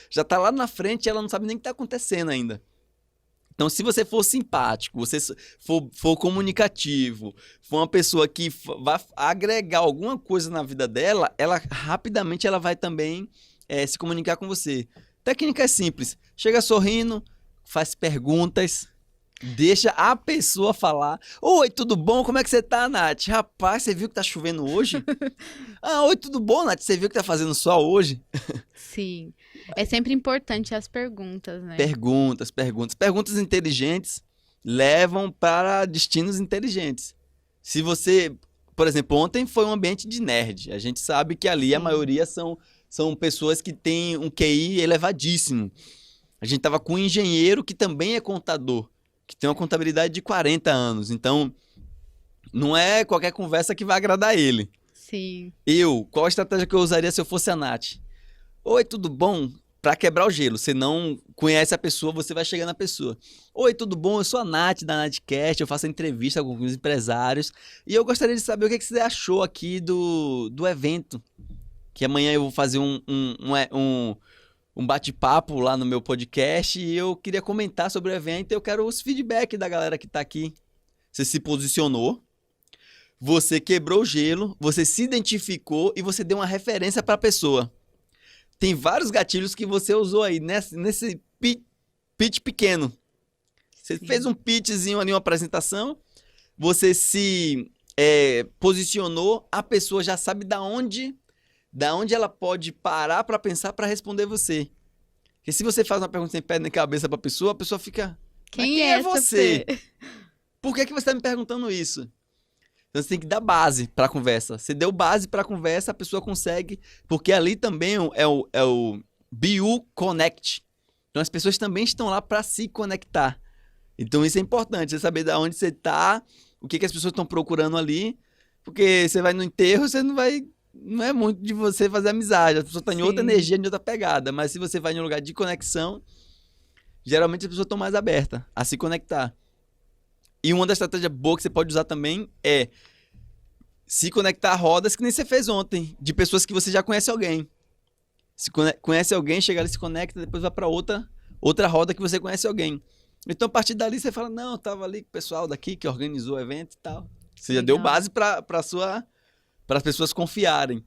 já tá lá na frente e ela não sabe nem o que tá acontecendo ainda. Então, se você for simpático, você for comunicativo, for uma pessoa que vai agregar alguma coisa na vida dela, ela rapidamente ela vai também se comunicar com você. Técnica é simples. Chega sorrindo, faz perguntas, deixa a pessoa falar. Oi, tudo bom? Como é que você tá, Nath? Rapaz, você viu que tá chovendo hoje? Oi, tudo bom, Nath? Você viu que tá fazendo sol hoje? Sim. É sempre importante as perguntas, né? Perguntas. Perguntas inteligentes levam para destinos inteligentes. Se você, por exemplo, ontem foi um ambiente de nerd. A gente sabe que ali a Sim. maioria são pessoas que têm um QI elevadíssimo. A gente tava com um engenheiro que também é contador, que tem uma contabilidade de 40 anos. Então, não é qualquer conversa que vai agradar ele. Sim. Qual a estratégia que eu usaria se eu fosse a Nath? Oi, tudo bom? Pra quebrar o gelo. Você não conhece a pessoa, você vai chegar na pessoa. Oi, tudo bom? Eu sou a Nath da Nathcast, eu faço entrevista com alguns empresários e eu gostaria de saber o que você achou aqui do evento. Que amanhã eu vou fazer um bate-papo lá no meu podcast e eu queria comentar sobre o evento e eu quero os feedback da galera que tá aqui. Você se posicionou, você quebrou o gelo, você se identificou e você deu uma referência para a pessoa. Tem vários gatilhos que você usou aí nesse pitch pequeno. Você fez um pitchzinho ali, uma apresentação, você se posicionou, a pessoa já sabe da onde ela pode parar para pensar para responder você. Porque se você faz uma pergunta sem pé nem cabeça para a pessoa fica... Quem é você? Por que você está me perguntando isso? Então você tem que dar base para a conversa. Você deu base para a conversa, a pessoa consegue, porque ali também é o BU Connect. Então as pessoas também estão lá para se conectar. Então isso é importante, você saber de onde você está, o que as pessoas estão procurando ali, porque você vai no enterro, você não é muito de você fazer amizade, as pessoas estão em outra energia, em outra pegada, mas se você vai em um lugar de conexão, geralmente as pessoas estão mais abertas a se conectar. E uma das estratégias boas que você pode usar também é se conectar a rodas que nem você fez ontem, de pessoas que você já conhece alguém. Se conhece alguém, chega ali, se conecta, depois vai para outra roda que você conhece alguém. Então, a partir dali, você fala, não, eu tava ali com o pessoal daqui que organizou o evento e tal. Você já deu base para as pessoas confiarem.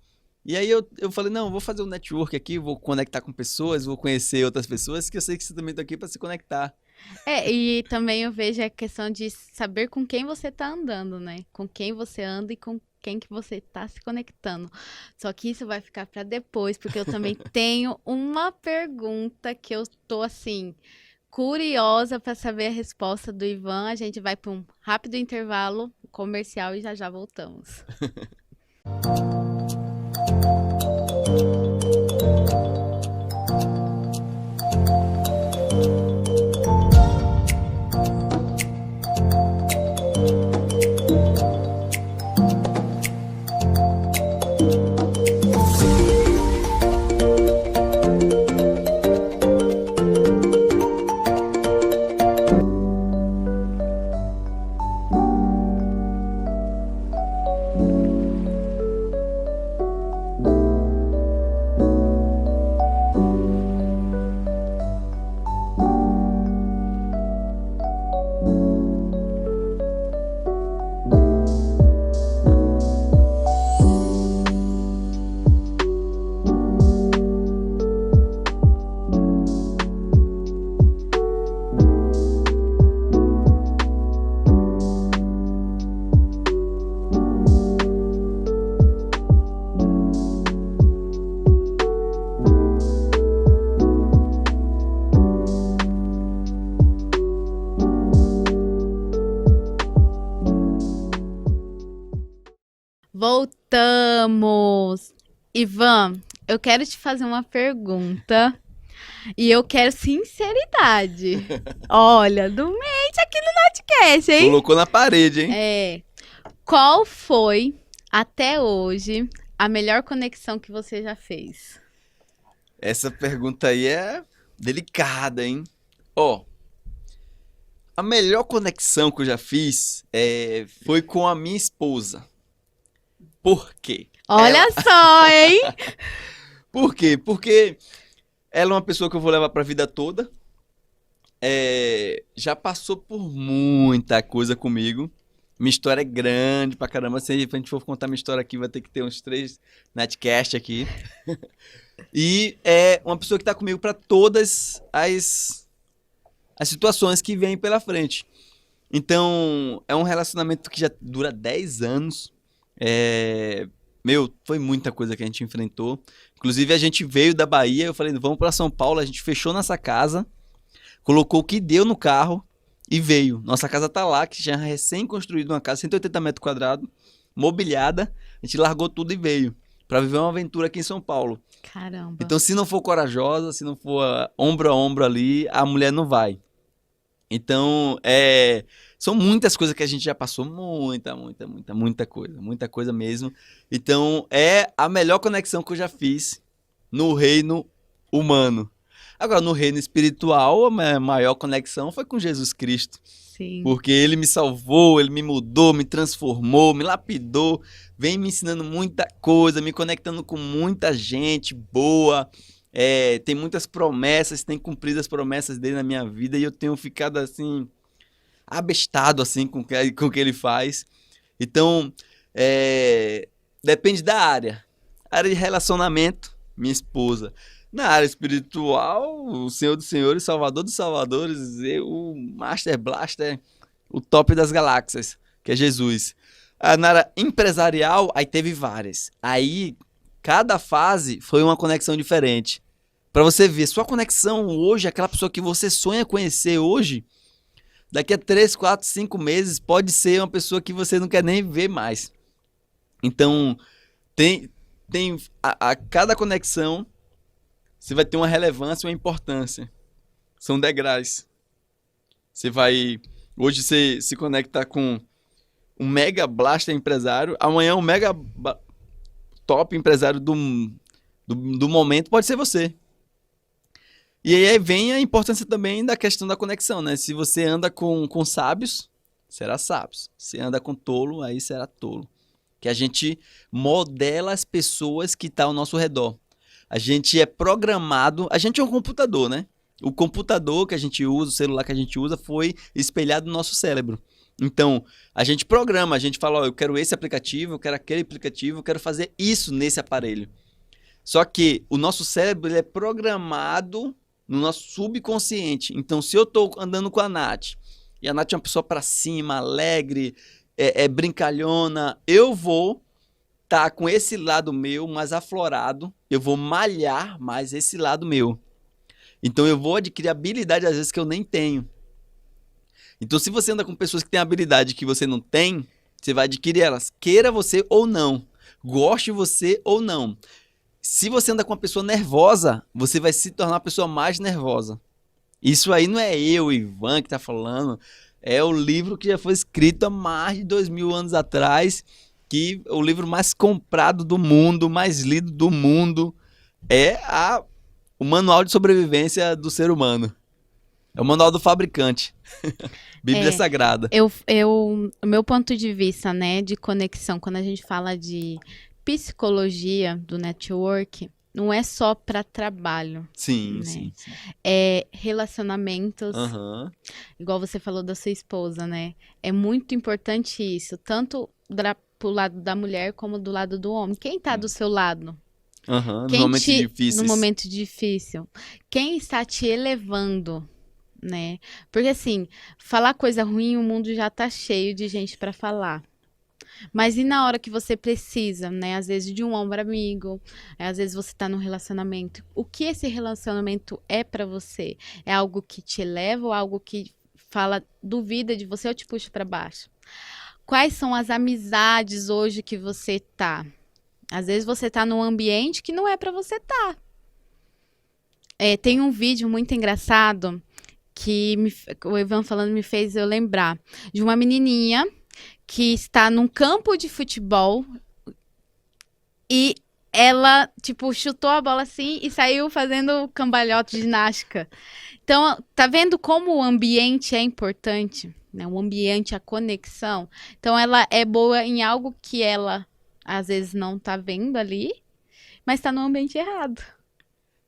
E aí eu falei, não, eu vou fazer um network aqui, vou conectar com pessoas, vou conhecer outras pessoas, que eu sei que você também tá aqui para se conectar. E também eu vejo a questão de saber com quem você tá andando, né? Com quem você anda e com quem que você tá se conectando. Só que isso vai ficar para depois, porque eu também tenho uma pergunta que eu tô assim curiosa para saber a resposta do Ivan. A gente vai para um rápido intervalo comercial e já voltamos. Voltamos! Ivan, eu quero te fazer uma pergunta e eu quero sinceridade. Olha, do mente aqui no Nathcast, hein? Colocou na parede, hein? Qual foi, até hoje, a melhor conexão que você já fez? Essa pergunta aí é delicada, hein? A melhor conexão que eu já fiz foi com a minha esposa. Por quê? Olha só, hein? Por quê? Porque ela é uma pessoa que eu vou levar pra vida toda. Já passou por muita coisa comigo. Minha história é grande pra caramba. Se a gente for contar minha história aqui, vai ter que ter uns 3 netcasts aqui. E é uma pessoa que tá comigo pra todas as situações que vêm pela frente. Então, é um relacionamento que já dura 10 anos. Meu, foi muita coisa que a gente enfrentou. Inclusive, a gente veio da Bahia, eu falei, vamos pra São Paulo, a gente fechou nossa casa, colocou o que deu no carro e veio. Nossa casa tá lá, que já é recém-construída uma casa, 180 metros quadrados, mobiliada. A gente largou tudo e veio pra viver uma aventura aqui em São Paulo. Caramba. Então, se não for corajosa, se não for ombro a ombro ali, a mulher não vai. Então, são muitas coisas que a gente já passou, muita coisa mesmo. Então, é a melhor conexão que eu já fiz no reino humano. Agora, no reino espiritual, a maior conexão foi com Jesus Cristo. Sim. Porque ele me salvou, ele me mudou, me transformou, me lapidou, vem me ensinando muita coisa, me conectando com muita gente boa. Tem muitas promessas, tem cumprido as promessas dele na minha vida e eu tenho ficado assim, abestado assim com o que ele faz. Então, depende da área. Área de relacionamento, minha esposa. Na área espiritual, o Senhor dos Senhores, Salvador dos Salvadores, o Master Blaster, o top das galáxias, que é Jesus. Na área empresarial, aí teve várias. Aí, cada fase foi uma conexão diferente. Pra você ver, sua conexão hoje, aquela pessoa que você sonha conhecer hoje, daqui a 3, 4, 5 meses, pode ser uma pessoa que você não quer nem ver mais. Então, a cada conexão, você vai ter uma relevância e uma importância. São degraus. Você vai... Hoje você se conecta com um mega blaster empresário, amanhã um mega top empresário do momento pode ser você. E aí vem a importância também da questão da conexão, né? Se você anda com sábios, será sábio. Se anda com tolo, aí será tolo. Que a gente modela as pessoas que estão ao nosso redor. A gente é programado, a gente é um computador, né? O computador que a gente usa, o celular que a gente usa foi espelhado no nosso cérebro. Então, a gente programa, a gente fala, ó, eu quero esse aplicativo, eu quero aquele aplicativo, eu quero fazer isso nesse aparelho. Só que o nosso cérebro ele é programado no nosso subconsciente. Então, se eu tô andando com a Nath, e a Nath é uma pessoa pra cima, alegre, brincalhona, eu vou estar com esse lado meu mais aflorado, eu vou malhar mais esse lado meu. Então, eu vou adquirir habilidade, às vezes, que eu nem tenho. Então, se você anda com pessoas que têm habilidade que você não tem, você vai adquirir elas, queira você ou não, goste você ou não. Se você anda com uma pessoa nervosa, você vai se tornar uma pessoa mais nervosa. Isso aí não é eu, Ivan, que tá falando. É o livro que já foi escrito há mais de 2000 anos atrás, que o livro mais comprado do mundo, mais lido do mundo, é o manual de sobrevivência do ser humano. É o manual do fabricante. Bíblia Sagrada. O meu ponto de vista, né, de conexão, quando a gente fala de psicologia do network, não é só para trabalho. Sim, né? sim. É relacionamentos, Igual você falou da sua esposa, né? É muito importante isso, tanto pro lado da mulher como do lado do homem. Quem tá do seu lado? No momento difícil. No momento difícil. Quem está te elevando, né? Porque assim, falar coisa ruim, o mundo já tá cheio de gente para falar. Mas e na hora que você precisa, né? Às vezes de um ombro amigo, às vezes você tá num relacionamento. O que esse relacionamento é pra você? É algo que te eleva ou algo que duvida de você ou te puxa pra baixo? Quais são as amizades hoje que você tá? Às vezes você tá num ambiente que não é pra você tá. Tem um vídeo muito engraçado que o Ivan falando me fez eu lembrar de uma menininha que está num campo de futebol e ela, tipo, chutou a bola assim e saiu fazendo cambalhota de ginástica. Então, tá vendo como o ambiente é importante, né? O ambiente, a conexão. Então, ela é boa em algo que ela, às vezes, não tá vendo ali, mas tá no ambiente errado.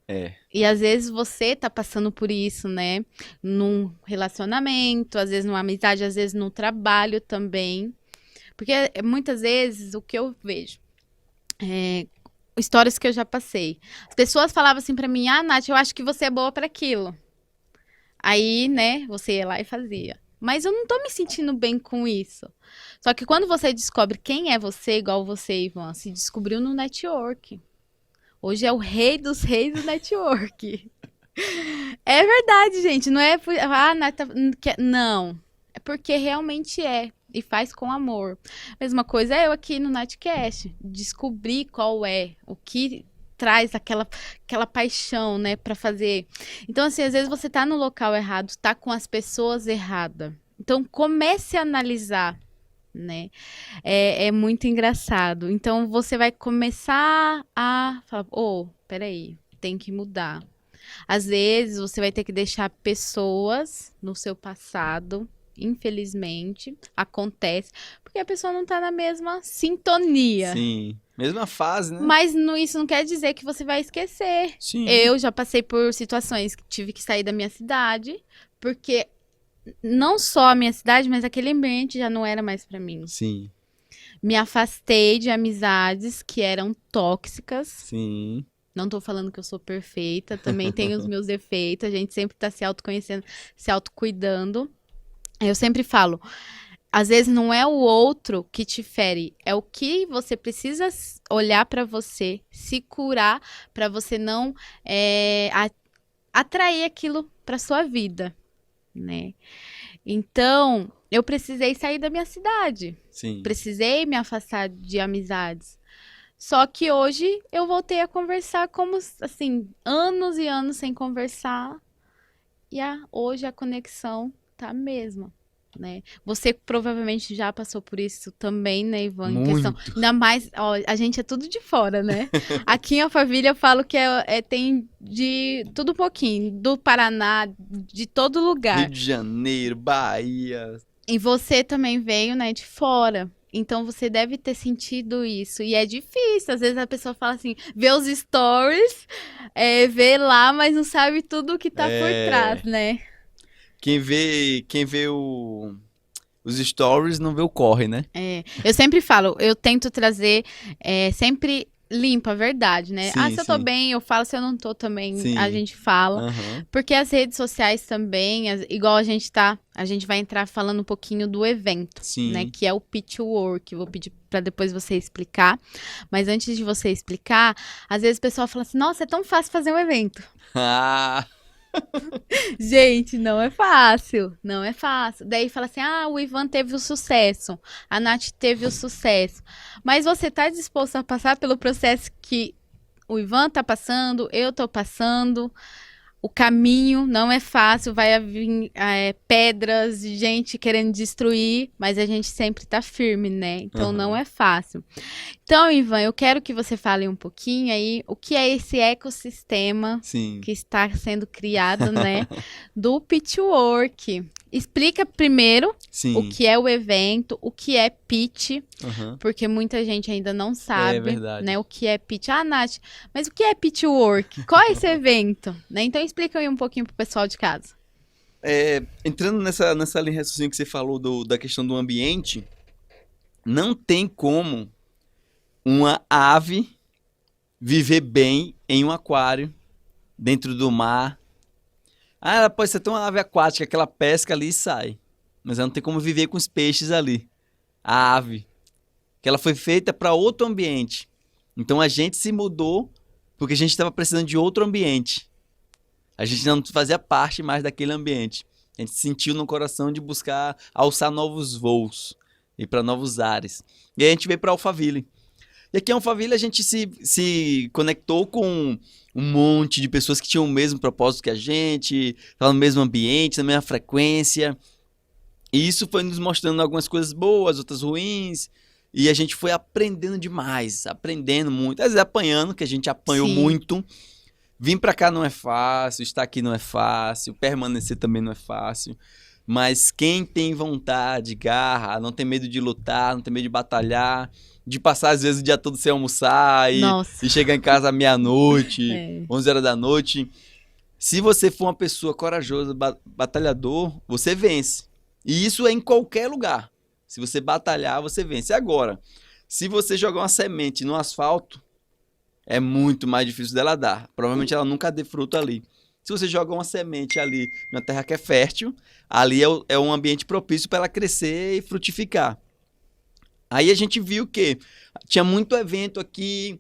É. E às vezes você tá passando por isso, né? Num relacionamento, às vezes numa amizade, às vezes no trabalho também. Porque muitas vezes o que eu vejo, histórias que eu já passei. As pessoas falavam assim pra mim: ah, Nath, eu acho que você é boa pra aquilo. Aí, né, você ia lá e fazia. Mas eu não tô me sentindo bem com isso. Só que quando você descobre quem é você, igual você, Ivan, se descobriu no network. Hoje é o rei dos reis do network. É verdade, gente. Não é por... Ah, não. É porque realmente é. E faz com amor. Mesma coisa é eu aqui no Nightcast. Descobrir qual é, o que traz aquela paixão, né, pra fazer. Então, assim, às vezes você tá no local errado, tá com as pessoas erradas. Então, comece a analisar, né? É muito engraçado. Então, você vai começar a falar, peraí, tem que mudar. Às vezes, você vai ter que deixar pessoas no seu passado, infelizmente, acontece, porque a pessoa não tá na mesma sintonia. Sim. Mesma fase, né? Mas isso não quer dizer que você vai esquecer. Sim. Eu já passei por situações que tive que sair da minha cidade, porque não só a minha cidade, mas aquele ambiente já não era mais pra mim. Sim. Me afastei de amizades que eram tóxicas. Sim. Não tô falando que eu sou perfeita, também tenho os meus defeitos, a gente sempre tá se autoconhecendo, se autocuidando. Eu sempre falo, às vezes não é o outro que te fere, é o que você precisa olhar pra você, se curar, pra você não atrair aquilo pra sua vida, né? Então, eu precisei sair da minha cidade. Sim. Precisei me afastar de amizades. Só que hoje eu voltei a conversar como, assim, anos e anos sem conversar. E hoje a conexão tá a mesma, né? Você provavelmente já passou por isso também, né, Ivan? Em questão, Muito. ainda mais, ó, a gente é tudo de fora, né? Aqui em Alphaville eu falo que tem de tudo um pouquinho, do Paraná, de todo lugar. Rio de Janeiro, Bahia. E você também veio, né, de fora. Então você deve ter sentido isso. E é difícil. Às vezes a pessoa fala assim, vê os stories, vê lá, mas não sabe tudo o que tá por trás, né? Quem vê os stories não vê o corre, né? Eu sempre falo, eu tento trazer sempre limpa a verdade, né? Sim, Se eu tô sim. bem, eu falo, se eu não tô também, Sim. a gente fala. Aham. Porque as redes sociais também, igual a gente vai entrar falando um pouquinho do evento, Sim. né? Que é o Pitch Work. Vou pedir para depois você explicar. Mas antes de você explicar, às vezes o pessoal fala assim, nossa, é tão fácil fazer um evento. Ah, Gente, não é fácil, não é fácil. Daí fala assim, o Ivan teve o sucesso, a Nath teve o sucesso. Mas você tá disposto a passar pelo processo que o Ivan tá passando, eu tô passando? O caminho não é fácil, vai vir pedras, gente querendo destruir, mas a gente sempre tá firme, né? Então não é fácil. Então, Ivan, eu quero que você fale um pouquinho aí o que é esse ecossistema sim. que está sendo criado, né, do Pitchwork. Explica primeiro Sim. o que é o evento, o que é pitch, Aham. porque muita gente ainda não sabe, verdade. né, o que é pitch. Nath, mas o que é Pitchwork? Qual é esse evento? Né? Então explica aí um pouquinho pro pessoal de casa. Entrando nessa linha de raciocínio que você falou da questão do ambiente, não tem como uma ave viver bem em um aquário, dentro do mar. Ela pode ser tão uma ave aquática que ela pesca ali e sai. Mas ela não tem como viver com os peixes ali. A ave. Que ela foi feita para outro ambiente. Então a gente se mudou porque a gente estava precisando de outro ambiente. A gente não fazia parte mais daquele ambiente. A gente sentiu no coração de buscar alçar novos voos. Ir para novos ares. E aí a gente veio para Alphaville. E aqui em Alphaville a gente se conectou com um monte de pessoas que tinham o mesmo propósito que a gente, estavam no mesmo ambiente, na mesma frequência. E isso foi nos mostrando algumas coisas boas, outras ruins. E a gente foi aprendendo demais, aprendendo muito. Às vezes apanhando, que a gente apanhou Sim. muito. Vir pra cá não é fácil, estar aqui não é fácil, permanecer também não é fácil. Mas quem tem vontade, garra, não tem medo de lutar, não tem medo de batalhar, de passar às vezes o dia todo sem almoçar Nossa. e chegar em casa à meia-noite, É. 11 horas da noite. Se você for uma pessoa corajosa, batalhador, você vence. E isso é em qualquer lugar. Se você batalhar, você vence. Agora, se você jogar uma semente no asfalto, é muito mais difícil dela dar. Provavelmente ela nunca dê fruto ali. Se você joga uma semente ali na terra que é fértil, ali é um ambiente propício para ela crescer e frutificar. Aí a gente viu que tinha muito evento aqui,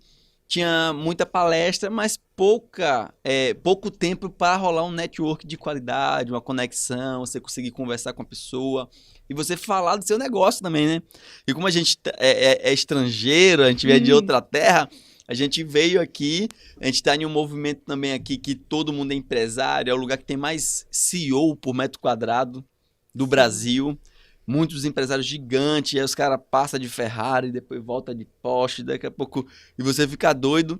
tinha muita palestra, mas pouco tempo para rolar um network de qualidade, uma conexão, você conseguir conversar com a pessoa e você falar do seu negócio também, né? E como a gente é estrangeiro, a gente veio de outra terra, a gente veio aqui, a gente está em um movimento também aqui que todo mundo é empresário, é o lugar que tem mais CEO por metro quadrado do Brasil. Muitos empresários gigantes, aí os caras passam de Ferrari, depois volta de Porsche, daqui a pouco, e você fica doido.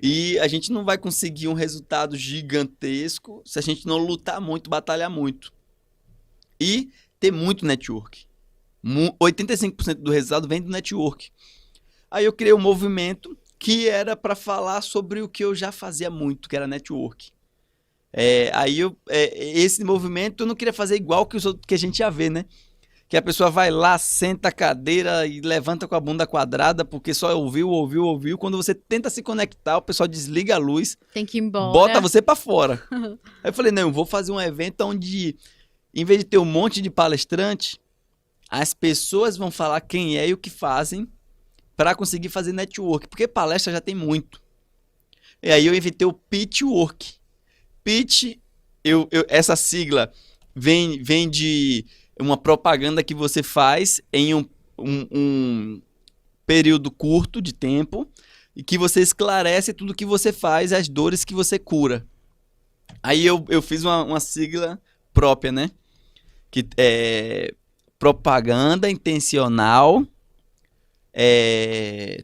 E a gente não vai conseguir um resultado gigantesco se a gente não lutar muito, batalhar muito. E ter muito network. 85% do resultado vem do network. Aí eu criei um movimento que era para falar sobre o que eu já fazia muito, que era network. Esse movimento eu não queria fazer igual que os outros que a gente já vê, né? Que a pessoa vai lá, senta a cadeira e levanta com a bunda quadrada porque só ouviu. Quando você tenta se conectar, o pessoal desliga a luz, Tem que ir embora. bota você para fora. Aí eu falei, não, eu vou fazer um evento onde, em vez de ter um monte de palestrante, as pessoas vão falar quem é e o que fazem para conseguir fazer network, porque palestra já tem muito. E aí eu inventei o Pitchwork. Pitch, essa sigla vem de uma propaganda que você faz em um período curto de tempo e que você esclarece tudo que você faz, as dores que você cura. Aí eu fiz uma sigla própria, né? Que é propaganda intencional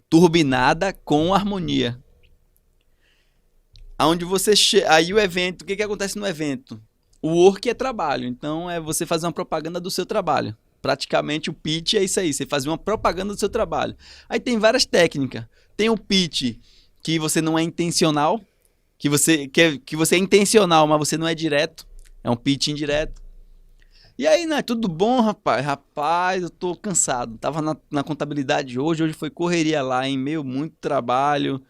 turbinada com harmonia. Aonde você aí o evento, o que acontece no evento? O work é trabalho, então é você fazer uma propaganda do seu trabalho. Praticamente o pitch é isso aí, você faz uma propaganda do seu trabalho. Aí tem várias técnicas. Tem o pitch que você não é intencional, que você é intencional, mas você não é direto. É um pitch indireto. E aí, né, tudo bom, rapaz? Rapaz, eu tô cansado. Tava na contabilidade hoje foi correria lá, hein? Muito trabalho.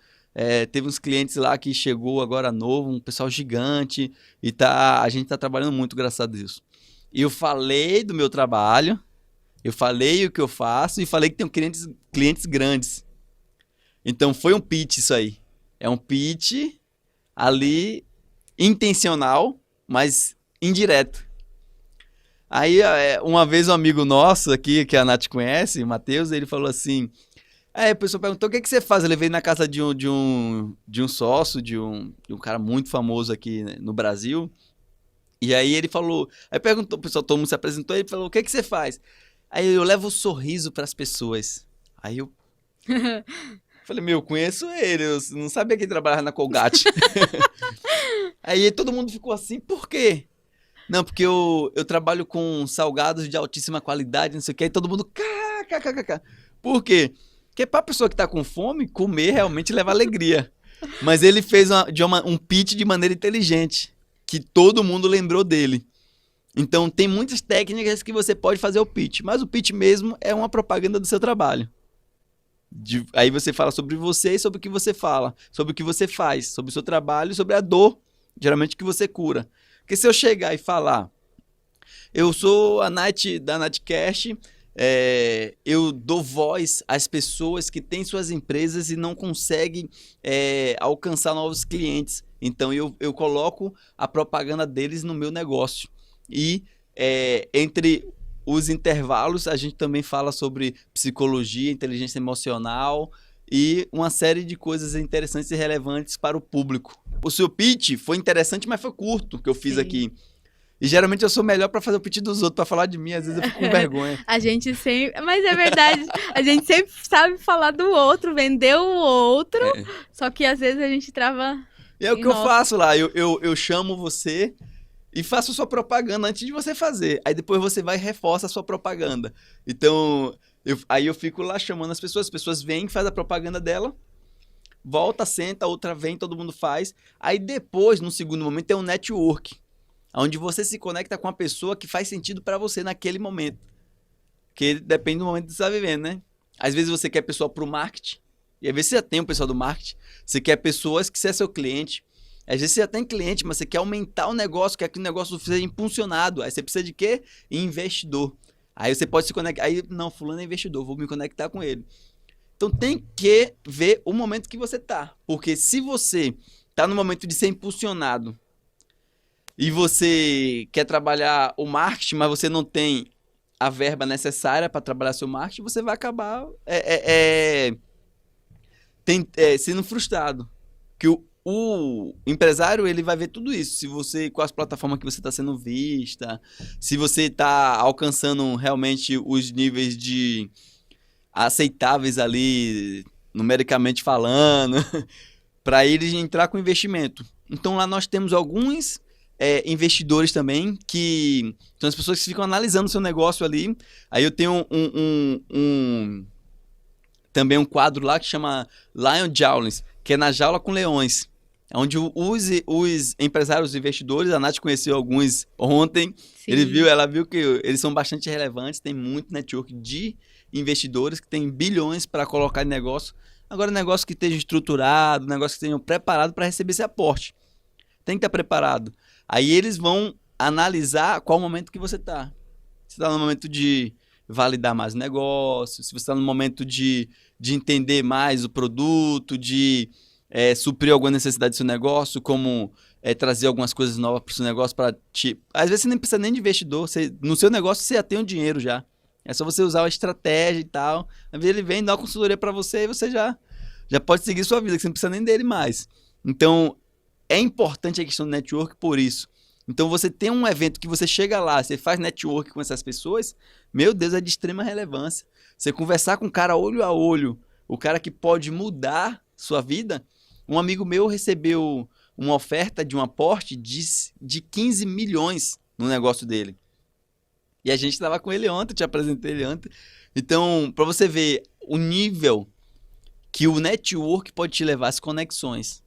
Teve uns clientes lá que chegou agora novo, um pessoal gigante, e a gente tá trabalhando muito, graças a Deus. E eu falei do meu trabalho, eu falei o que eu faço, e falei que tenho clientes grandes. Então foi um pitch isso aí. É um pitch ali intencional, mas indireto. Aí, uma vez um amigo nosso aqui, que a Nath conhece, o Matheus, ele falou assim... Aí a pessoa perguntou, o que você faz? Ele veio na casa de um sócio, de um cara muito famoso aqui, né, no Brasil. E aí ele falou... Aí perguntou, o pessoal, todo mundo se apresentou, ele falou, o que você faz? Aí eu levo um sorriso para as pessoas. Aí eu... falei, eu conheço ele, eu não sabia que ele trabalhava na Colgate. Aí todo mundo ficou assim, por quê? Não, porque eu trabalho com salgados de altíssima qualidade, não sei o que, e todo mundo... Por quê? Porque pra pessoa que tá com fome, comer realmente leva alegria. Mas ele fez um pitch de maneira inteligente, que todo mundo lembrou dele. Então tem muitas técnicas que você pode fazer o pitch, mas o pitch mesmo é uma propaganda do seu trabalho. Aí você fala sobre você e sobre o que você fala, sobre o que você faz, sobre o seu trabalho e sobre a dor, geralmente, que você cura. Porque se eu chegar e falar, eu sou a Nath da Nathcast, eu dou voz às pessoas que têm suas empresas e não conseguem alcançar novos clientes. Então eu coloco a propaganda deles no meu negócio. E entre os intervalos a gente também fala sobre psicologia, inteligência emocional e uma série de coisas interessantes e relevantes para o público. O seu pitch foi interessante, mas foi curto que eu fiz aqui. E geralmente eu sou melhor para fazer o pitch dos outros, para falar de mim, às vezes eu fico com vergonha. A gente sempre... Mas é verdade, a gente sempre sabe falar do outro, vender o outro, só que às vezes a gente trava... E é o que eu faço lá, eu chamo você e faça sua propaganda antes de você fazer. Aí depois você vai e reforça a sua propaganda. Então, aí eu fico lá chamando as pessoas vêm, faz a propaganda dela, volta, senta, outra vem, todo mundo faz. Aí depois, no segundo momento, tem um network, onde você se conecta com a pessoa que faz sentido para você naquele momento. Porque depende do momento que você está vivendo, né? Às vezes você quer pessoa para o marketing, e às vezes você já tem um pessoal do marketing, você quer pessoas que seja seu cliente. Às vezes você já tem cliente, mas você quer aumentar o negócio, quer que o negócio seja impulsionado. Aí você precisa de quê? Investidor. Aí você pode se conectar. Aí, não, fulano é investidor, vou me conectar com ele. Então tem que ver o momento que você tá. Porque se você tá no momento de ser impulsionado e você quer trabalhar o marketing, mas você não tem a verba necessária para trabalhar seu marketing, você vai acabar sendo frustrado. Que o empresário, ele vai ver tudo isso. Se você, com as plataformas que você está sendo vista, se você está alcançando realmente os níveis de aceitáveis ali, numericamente falando, para eles entrar com investimento. Então lá nós temos alguns investidores também, que são as pessoas que ficam analisando o seu negócio ali. Aí eu tenho também um quadro lá que chama Lion Jaulins, que é na jaula com leões. Onde os empresários, os investidores, a Nath conheceu alguns ontem, ela viu que eles são bastante relevantes, tem muito network de investidores que tem bilhões para colocar em negócio. Agora, negócio que esteja estruturado, negócio que estejam preparado para receber esse aporte. Tem que estar preparado. Aí eles vão analisar qual o momento que você está. Você está no momento de validar mais o negócio, se você está no momento de entender mais o produto, de suprir alguma necessidade do seu negócio, como trazer algumas coisas novas para o seu negócio. Às vezes você nem precisa nem de investidor, no seu negócio você já tem o dinheiro já. É só você usar a estratégia e tal. Às vezes ele vem, dá uma consultoria para você e você já pode seguir sua vida, que você não precisa nem dele mais. Então, é importante a questão do network por isso. Então, você tem um evento que você chega lá, você faz network com essas pessoas, meu Deus, é de extrema relevância. Você conversar com o cara olho a olho, o cara que pode mudar sua vida. Um amigo meu recebeu uma oferta de um aporte de 15 milhões no negócio dele. E a gente estava com ele ontem, eu te apresentei ele ontem. Então, para você ver o nível que o network pode te levar, as conexões.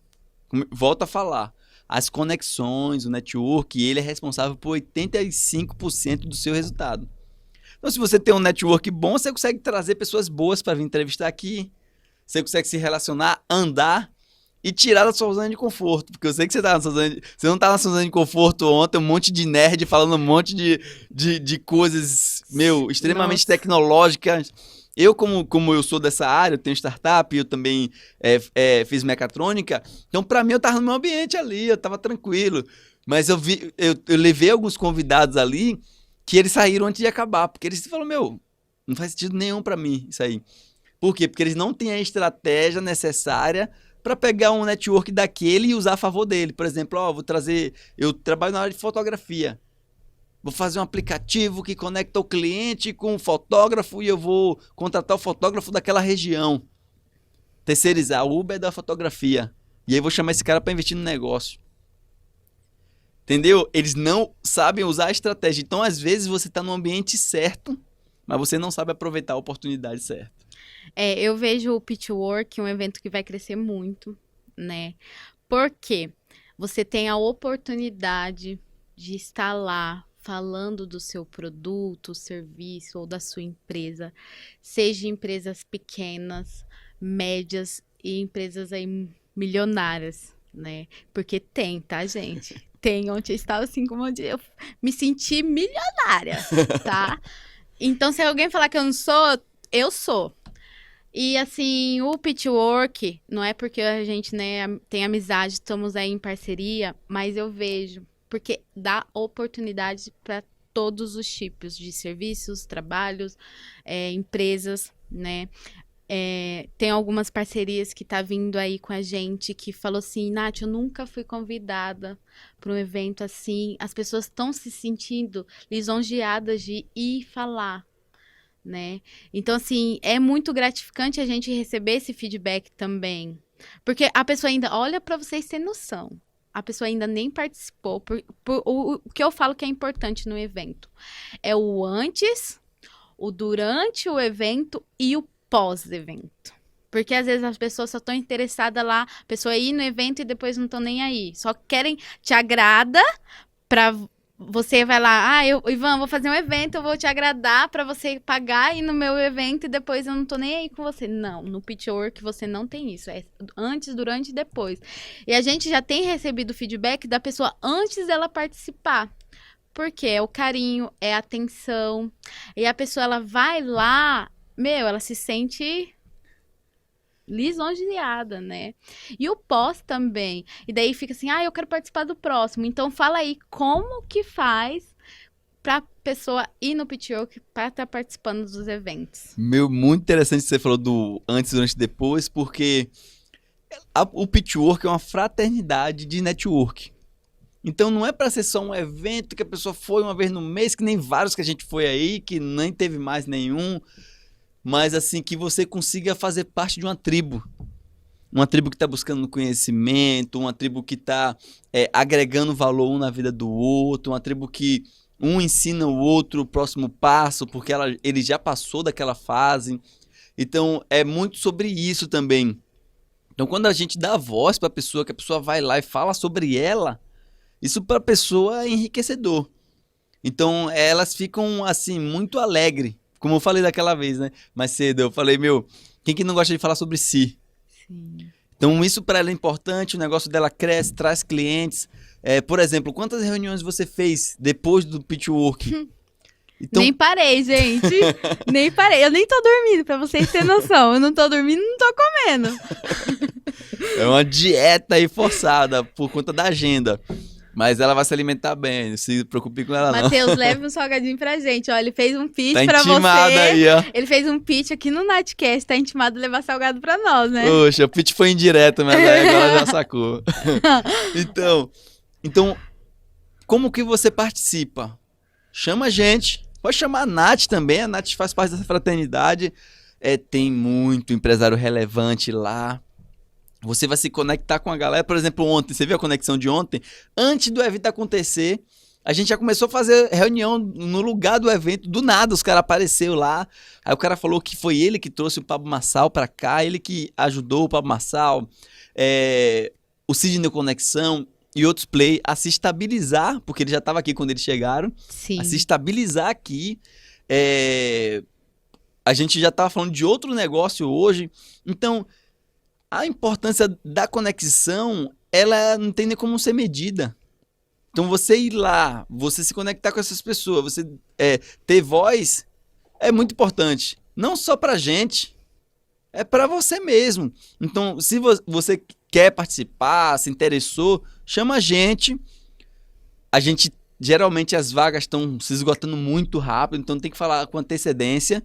Volto a falar. As conexões, o network, ele é responsável por 85% do seu resultado. Então, se você tem um network bom, você consegue trazer pessoas boas para vir entrevistar aqui. Você consegue se relacionar, andar e tirar da sua zona de conforto. Porque eu sei que você não tá na sua zona de conforto ontem, um monte de nerd falando um monte de coisas, extremamente tecnológicas. Eu, como eu sou dessa área, eu tenho startup, eu também fiz mecatrônica. Então, para mim, eu tava no meu ambiente ali, eu tava tranquilo. Mas eu levei alguns convidados ali que eles saíram antes de acabar. Porque eles falaram, não faz sentido nenhum para mim isso aí. Por quê? Porque eles não têm a estratégia necessária para pegar um network daquele e usar a favor dele. Por exemplo, eu trabalho na área de fotografia. Vou fazer um aplicativo que conecta o cliente com o fotógrafo e eu vou contratar o fotógrafo daquela região. Terceirizar, o Uber da fotografia. E aí vou chamar esse cara para investir no negócio. Entendeu? Eles não sabem usar a estratégia. Então, às vezes, você está no ambiente certo, mas você não sabe aproveitar a oportunidade certa. Eu vejo o Pitchwork um evento que vai crescer muito, né? Porque você tem a oportunidade de estar lá falando do seu produto, serviço ou da sua empresa, seja empresas pequenas, médias e empresas aí milionárias, né? Porque tem, tá, gente? Tem, onde eu estava assim, como eu me senti milionária, tá? Então, se alguém falar que eu não sou, eu sou. E assim, o Pitchwork, não é porque a gente, né, tem amizade, estamos aí em parceria, mas eu vejo, porque dá oportunidade para todos os tipos de serviços, trabalhos, empresas, né? Tem algumas parcerias que tá vindo aí com a gente, que falou assim, Nath, eu nunca fui convidada para um evento assim, as pessoas estão se sentindo lisonjeadas de ir falar, né? Então, assim, é muito gratificante a gente receber esse feedback também. Porque a pessoa ainda olha para vocês sem noção. a pessoa ainda nem participou. O que eu falo que é importante no evento é o antes, o durante o evento e o pós-evento. Porque às vezes as pessoas só estão interessadas lá, a pessoa ir no evento e depois não estão nem aí. Só querem, te agrada pra você vai lá, Ivan, vou fazer um evento, eu vou te agradar pra você pagar ir no meu evento e depois eu não tô nem aí com você. Não, no Pitchwork você não tem isso. É antes, durante e depois. E a gente já tem recebido feedback da pessoa antes dela participar. Porque é o carinho, é a atenção. E a pessoa, ela vai lá, ela se sente lisonjeada, né? E o pós também. E daí fica assim, eu quero participar do próximo. Então fala aí como que faz pra pessoa ir no Pitchwork para estar participando dos eventos. Muito interessante que você falou do antes, durante e depois, porque o Pitchwork é uma fraternidade de network. Então não é para ser só um evento que a pessoa foi uma vez no mês, que nem vários que a gente foi aí, que nem teve mais nenhum, mas assim, que você consiga fazer parte de uma tribo que está buscando conhecimento, uma tribo que está agregando valor um na vida do outro, uma tribo que um ensina o outro o próximo passo, porque ele já passou daquela fase. Então é muito sobre isso também. Então quando a gente dá voz para a pessoa, que a pessoa vai lá e fala sobre ela, isso para a pessoa é enriquecedor. Então elas ficam assim muito alegres. Como eu falei daquela vez, né? Mais cedo, eu falei, quem que não gosta de falar sobre si? Sim. Então, isso para ela é importante, o negócio dela cresce, traz clientes. Por exemplo, quantas reuniões você fez depois do Pitchwork? Então... Nem parei, gente. Nem parei. Eu nem tô dormindo, pra vocês terem noção. Eu não tô dormindo, não tô comendo. É uma dieta aí forçada por conta da agenda. Mas ela vai se alimentar bem, não se preocupe com ela, não. Matheus, leve um salgadinho pra gente. Ó, ele fez um pitch tá pra você. Aí, ó. Ele fez um pitch aqui no Nightcast, tá intimado a levar salgado pra nós, né? Poxa, o pitch foi indireto, mas aí agora já sacou. Então, como que você participa? Chama a gente. Pode chamar a Nath também, a Nath faz parte dessa fraternidade. Tem muito empresário relevante lá. Você vai se conectar com a galera. Por exemplo, ontem, você viu a conexão de ontem? Antes do evento acontecer, a gente já começou a fazer reunião no lugar do evento. Do nada, os caras apareceram lá. Aí o cara falou que foi ele que trouxe o Pablo Marçal pra cá, ele que ajudou o Pablo Marçal, o Sidney Conexão e outros play a se estabilizar, porque ele já estava aqui quando eles chegaram. Sim. A se estabilizar aqui. A gente já estava falando de outro negócio hoje. Então, a importância da conexão, ela não tem nem como ser medida. Então, você ir lá, você se conectar com essas pessoas, você ter voz, é muito importante. Não só pra gente, é pra você mesmo. Então, se você quer participar, se interessou, chama a gente. Geralmente, as vagas estão se esgotando muito rápido, então tem que falar com antecedência.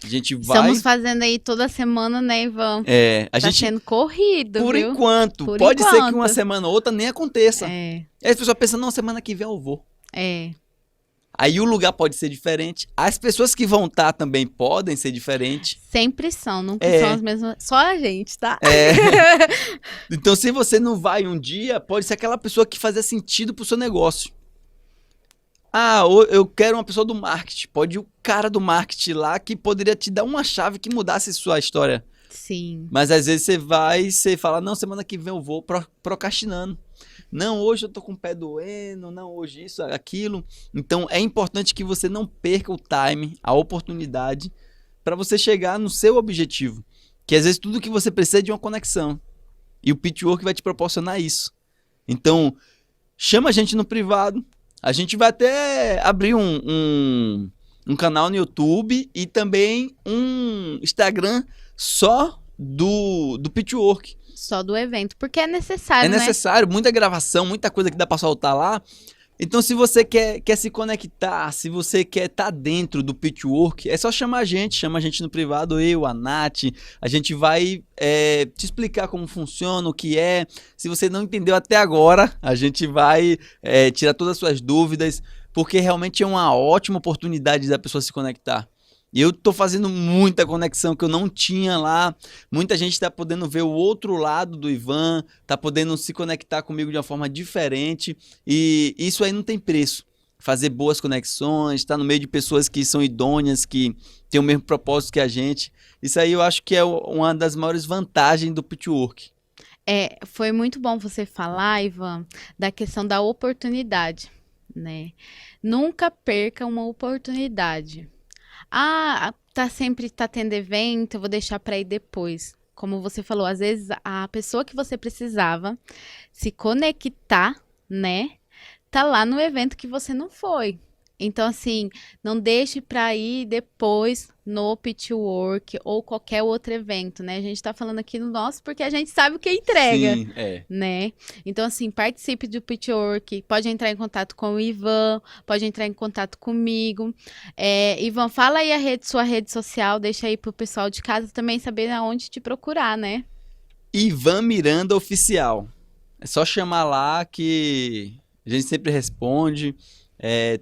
A gente vai... Estamos fazendo aí toda semana, né, Ivan? Tá sendo corrido, Por viu? enquanto. Pode ser que uma semana ou outra nem aconteça. Aí as pessoas pensam, não, semana que vem eu vou. Aí o lugar pode ser diferente. As pessoas que vão estar também podem ser diferentes. Sempre são, nunca são as mesmas. Só a gente, tá? Então, se você não vai um dia, pode ser aquela pessoa que fazia sentido pro seu negócio. Eu quero uma pessoa do marketing. Pode ir o cara do marketing lá que poderia te dar uma chave que mudasse sua história. Sim. Mas às vezes você fala, não, semana que vem eu vou, procrastinando. Não, hoje eu tô com o pé doendo, não, hoje isso, aquilo. Então é importante que você não perca o time, a oportunidade, para você chegar no seu objetivo. Que às vezes tudo que você precisa é de uma conexão. E o Pitchwork vai te proporcionar isso. Então, chama a gente no privado. A gente vai até abrir um canal no YouTube e também um Instagram só do Pitchwork. Só do evento, porque é necessário, né? É necessário, muita gravação, muita coisa que dá pra soltar lá. Então, se você quer se conectar, se você quer estar dentro do Pitchwork, é só chamar a gente no privado, eu, a Nath. A gente vai te explicar como funciona, o que é. Se você não entendeu até agora, a gente vai tirar todas as suas dúvidas, porque realmente é uma ótima oportunidade da pessoa se conectar. E eu tô fazendo muita conexão que eu não tinha lá. Muita gente tá podendo ver o outro lado do Ivan, tá podendo se conectar comigo de uma forma diferente. E isso aí não tem preço. Fazer boas conexões, estar no meio de pessoas que são idôneas, que têm o mesmo propósito que a gente. Isso aí eu acho que é uma das maiores vantagens do Pitchwork. Foi muito bom você falar, Ivan, da questão da oportunidade, né? Nunca perca uma oportunidade. Ah, tá tendo evento, eu vou deixar para ir depois. Como você falou, às vezes a pessoa que você precisava se conectar, né, tá lá no evento que você não foi. Então, assim, não deixe para ir depois no Pitchwork ou qualquer outro evento, né? A gente tá falando aqui no nosso porque a gente sabe o que entrega, Sim, é. né? Então, assim, participe do Pitchwork, pode entrar em contato com o Ivan, pode entrar em contato comigo. Ivan, fala aí sua rede social, deixa aí pro pessoal de casa também saber aonde te procurar, né? Ivan Miranda Oficial. É só chamar lá que a gente sempre responde.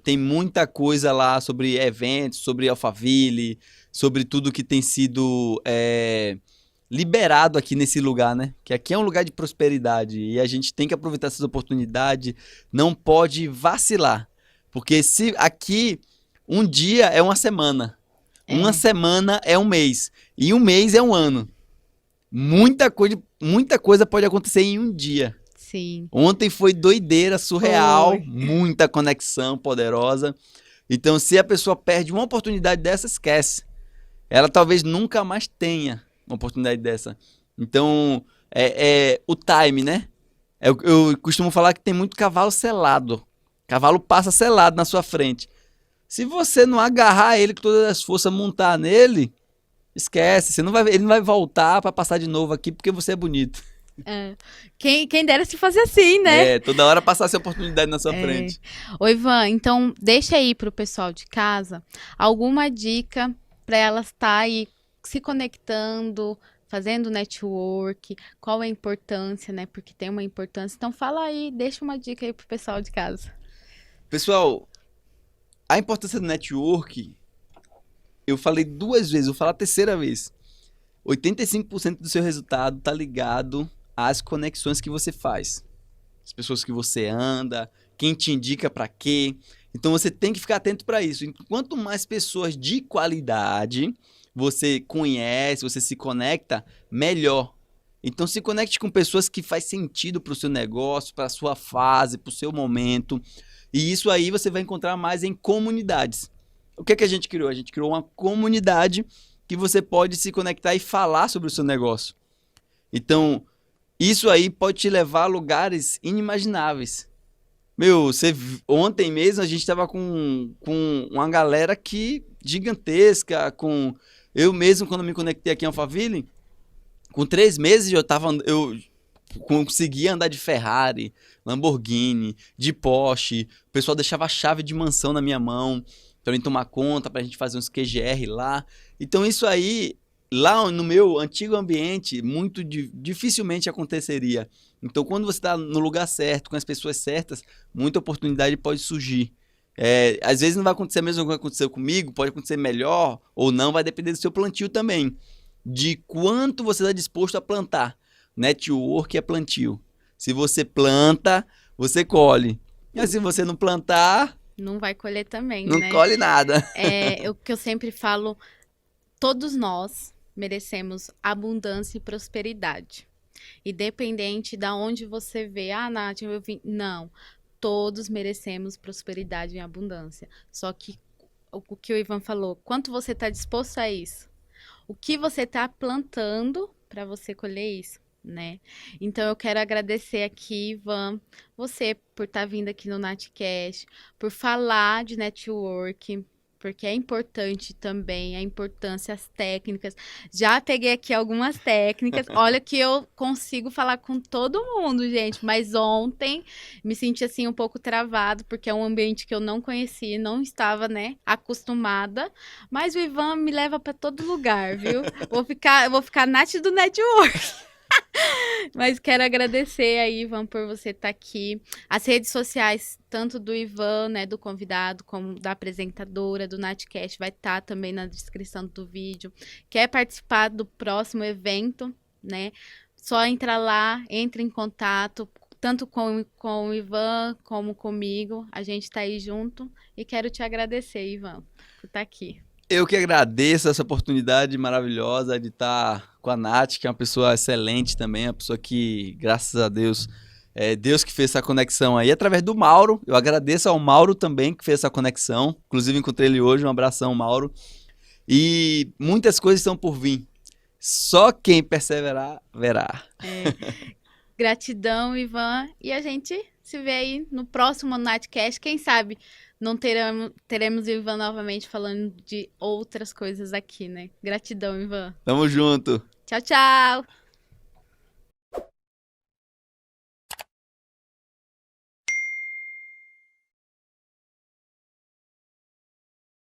Tem muita coisa lá sobre eventos, sobre Alphaville, sobre tudo que tem sido liberado aqui nesse lugar, né? Que aqui é um lugar de prosperidade e a gente tem que aproveitar essas oportunidades, não pode vacilar. Porque se aqui um dia é uma É, semana é um mês e um mês é um ano. Muita coisa pode acontecer em um dia. sim. Ontem foi doideira, surreal, Foi. muita conexão poderosa. Então, se a pessoa perde uma oportunidade dessa, esquece. Ela talvez nunca mais tenha uma oportunidade dessa. Então, é o time, né? Eu costumo falar que tem muito cavalo selado. Cavalo passa selado na sua frente. Se você não agarrar ele com todas as forças, montar nele, esquece. Ele não vai voltar para passar de novo aqui porque você é bonito. É. Quem dera se fazer assim, né? Toda hora passar essa oportunidade na sua É. frente. Ô, Ivan, então deixa aí pro pessoal de casa alguma dica para elas estar aí se conectando, fazendo network, qual é a importância, né? Porque tem uma importância. Então fala aí, deixa uma dica aí pro pessoal de casa. Pessoal, a importância do network, eu falei 2 vezes, vou falar a terceira vez. 85% do seu resultado está ligado às conexões que você faz. As pessoas que você anda, quem te indica para quê. Então você tem que ficar atento para isso. Quanto mais pessoas de qualidade você conhece, você se conecta, melhor. Então se conecte com pessoas que faz sentido para o seu negócio, para a sua fase, para o seu momento. E isso aí você vai encontrar mais em comunidades. O que é que a gente criou? A gente criou uma comunidade que você pode se conectar e falar sobre o seu negócio. Então, isso aí pode te levar a lugares inimagináveis. Meu, ontem mesmo a gente estava com uma galera gigantesca, eu mesmo quando me conectei aqui em Alphaville, com 3 meses eu conseguia andar de Ferrari, Lamborghini, de Porsche, o pessoal deixava a chave de mansão na minha mão, para mim tomar conta, para a gente fazer uns QGR lá. Então isso aí, lá no meu antigo ambiente, dificilmente aconteceria. Então quando você está no lugar certo, com as pessoas certas, muita oportunidade pode surgir. Às vezes não vai acontecer a mesma coisa que aconteceu comigo, pode acontecer melhor ou não, vai depender do seu plantio também. De quanto você está disposto a plantar. Network é plantio. Se você planta, você colhe. Mas se você não plantar, Não vai colher também, não né? colhe nada. O que eu sempre falo, todos nós merecemos abundância e prosperidade. Independente da onde você vê, Nath, eu vim. Não, todos merecemos prosperidade e abundância. Só que o que o Ivan falou, quanto você está disposto a isso? O que você está plantando para você colher isso, né? Então eu quero agradecer aqui, Ivan, você por estar vindo aqui no Natcast, por falar de network, porque é importante também, a importância, as técnicas. Já peguei aqui algumas técnicas. Olha que eu consigo falar com todo mundo, gente, mas ontem me senti assim um pouco travado, porque é um ambiente que eu não conhecia, não estava, né, acostumada. Mas o Ivan me leva para todo lugar, viu? Eu vou ficar Nath do network. Mas quero agradecer aí, Ivan, por você estar aqui. As redes sociais, tanto do Ivan, né, do convidado, como da apresentadora do Natcast, vai estar também na descrição do vídeo. Quer participar do próximo evento, né? Só entra lá, entre em contato, tanto com o Ivan como comigo. A gente está aí junto e quero te agradecer, Ivan, por estar aqui. Eu que agradeço essa oportunidade maravilhosa de estar com a Nath, que é uma pessoa excelente também, uma pessoa que, graças a Deus, é Deus que fez essa conexão aí, através do Mauro. Eu agradeço ao Mauro também, que fez essa conexão. Inclusive, encontrei ele hoje, um abração, Mauro. E muitas coisas estão por vir. Só quem perseverar, verá. Gratidão, Ivan. E a gente se vê aí no próximo Natcast. Quem sabe não teremos o Ivan novamente falando de outras coisas aqui, né? Gratidão, Ivan. Tamo junto. Tchau, tchau!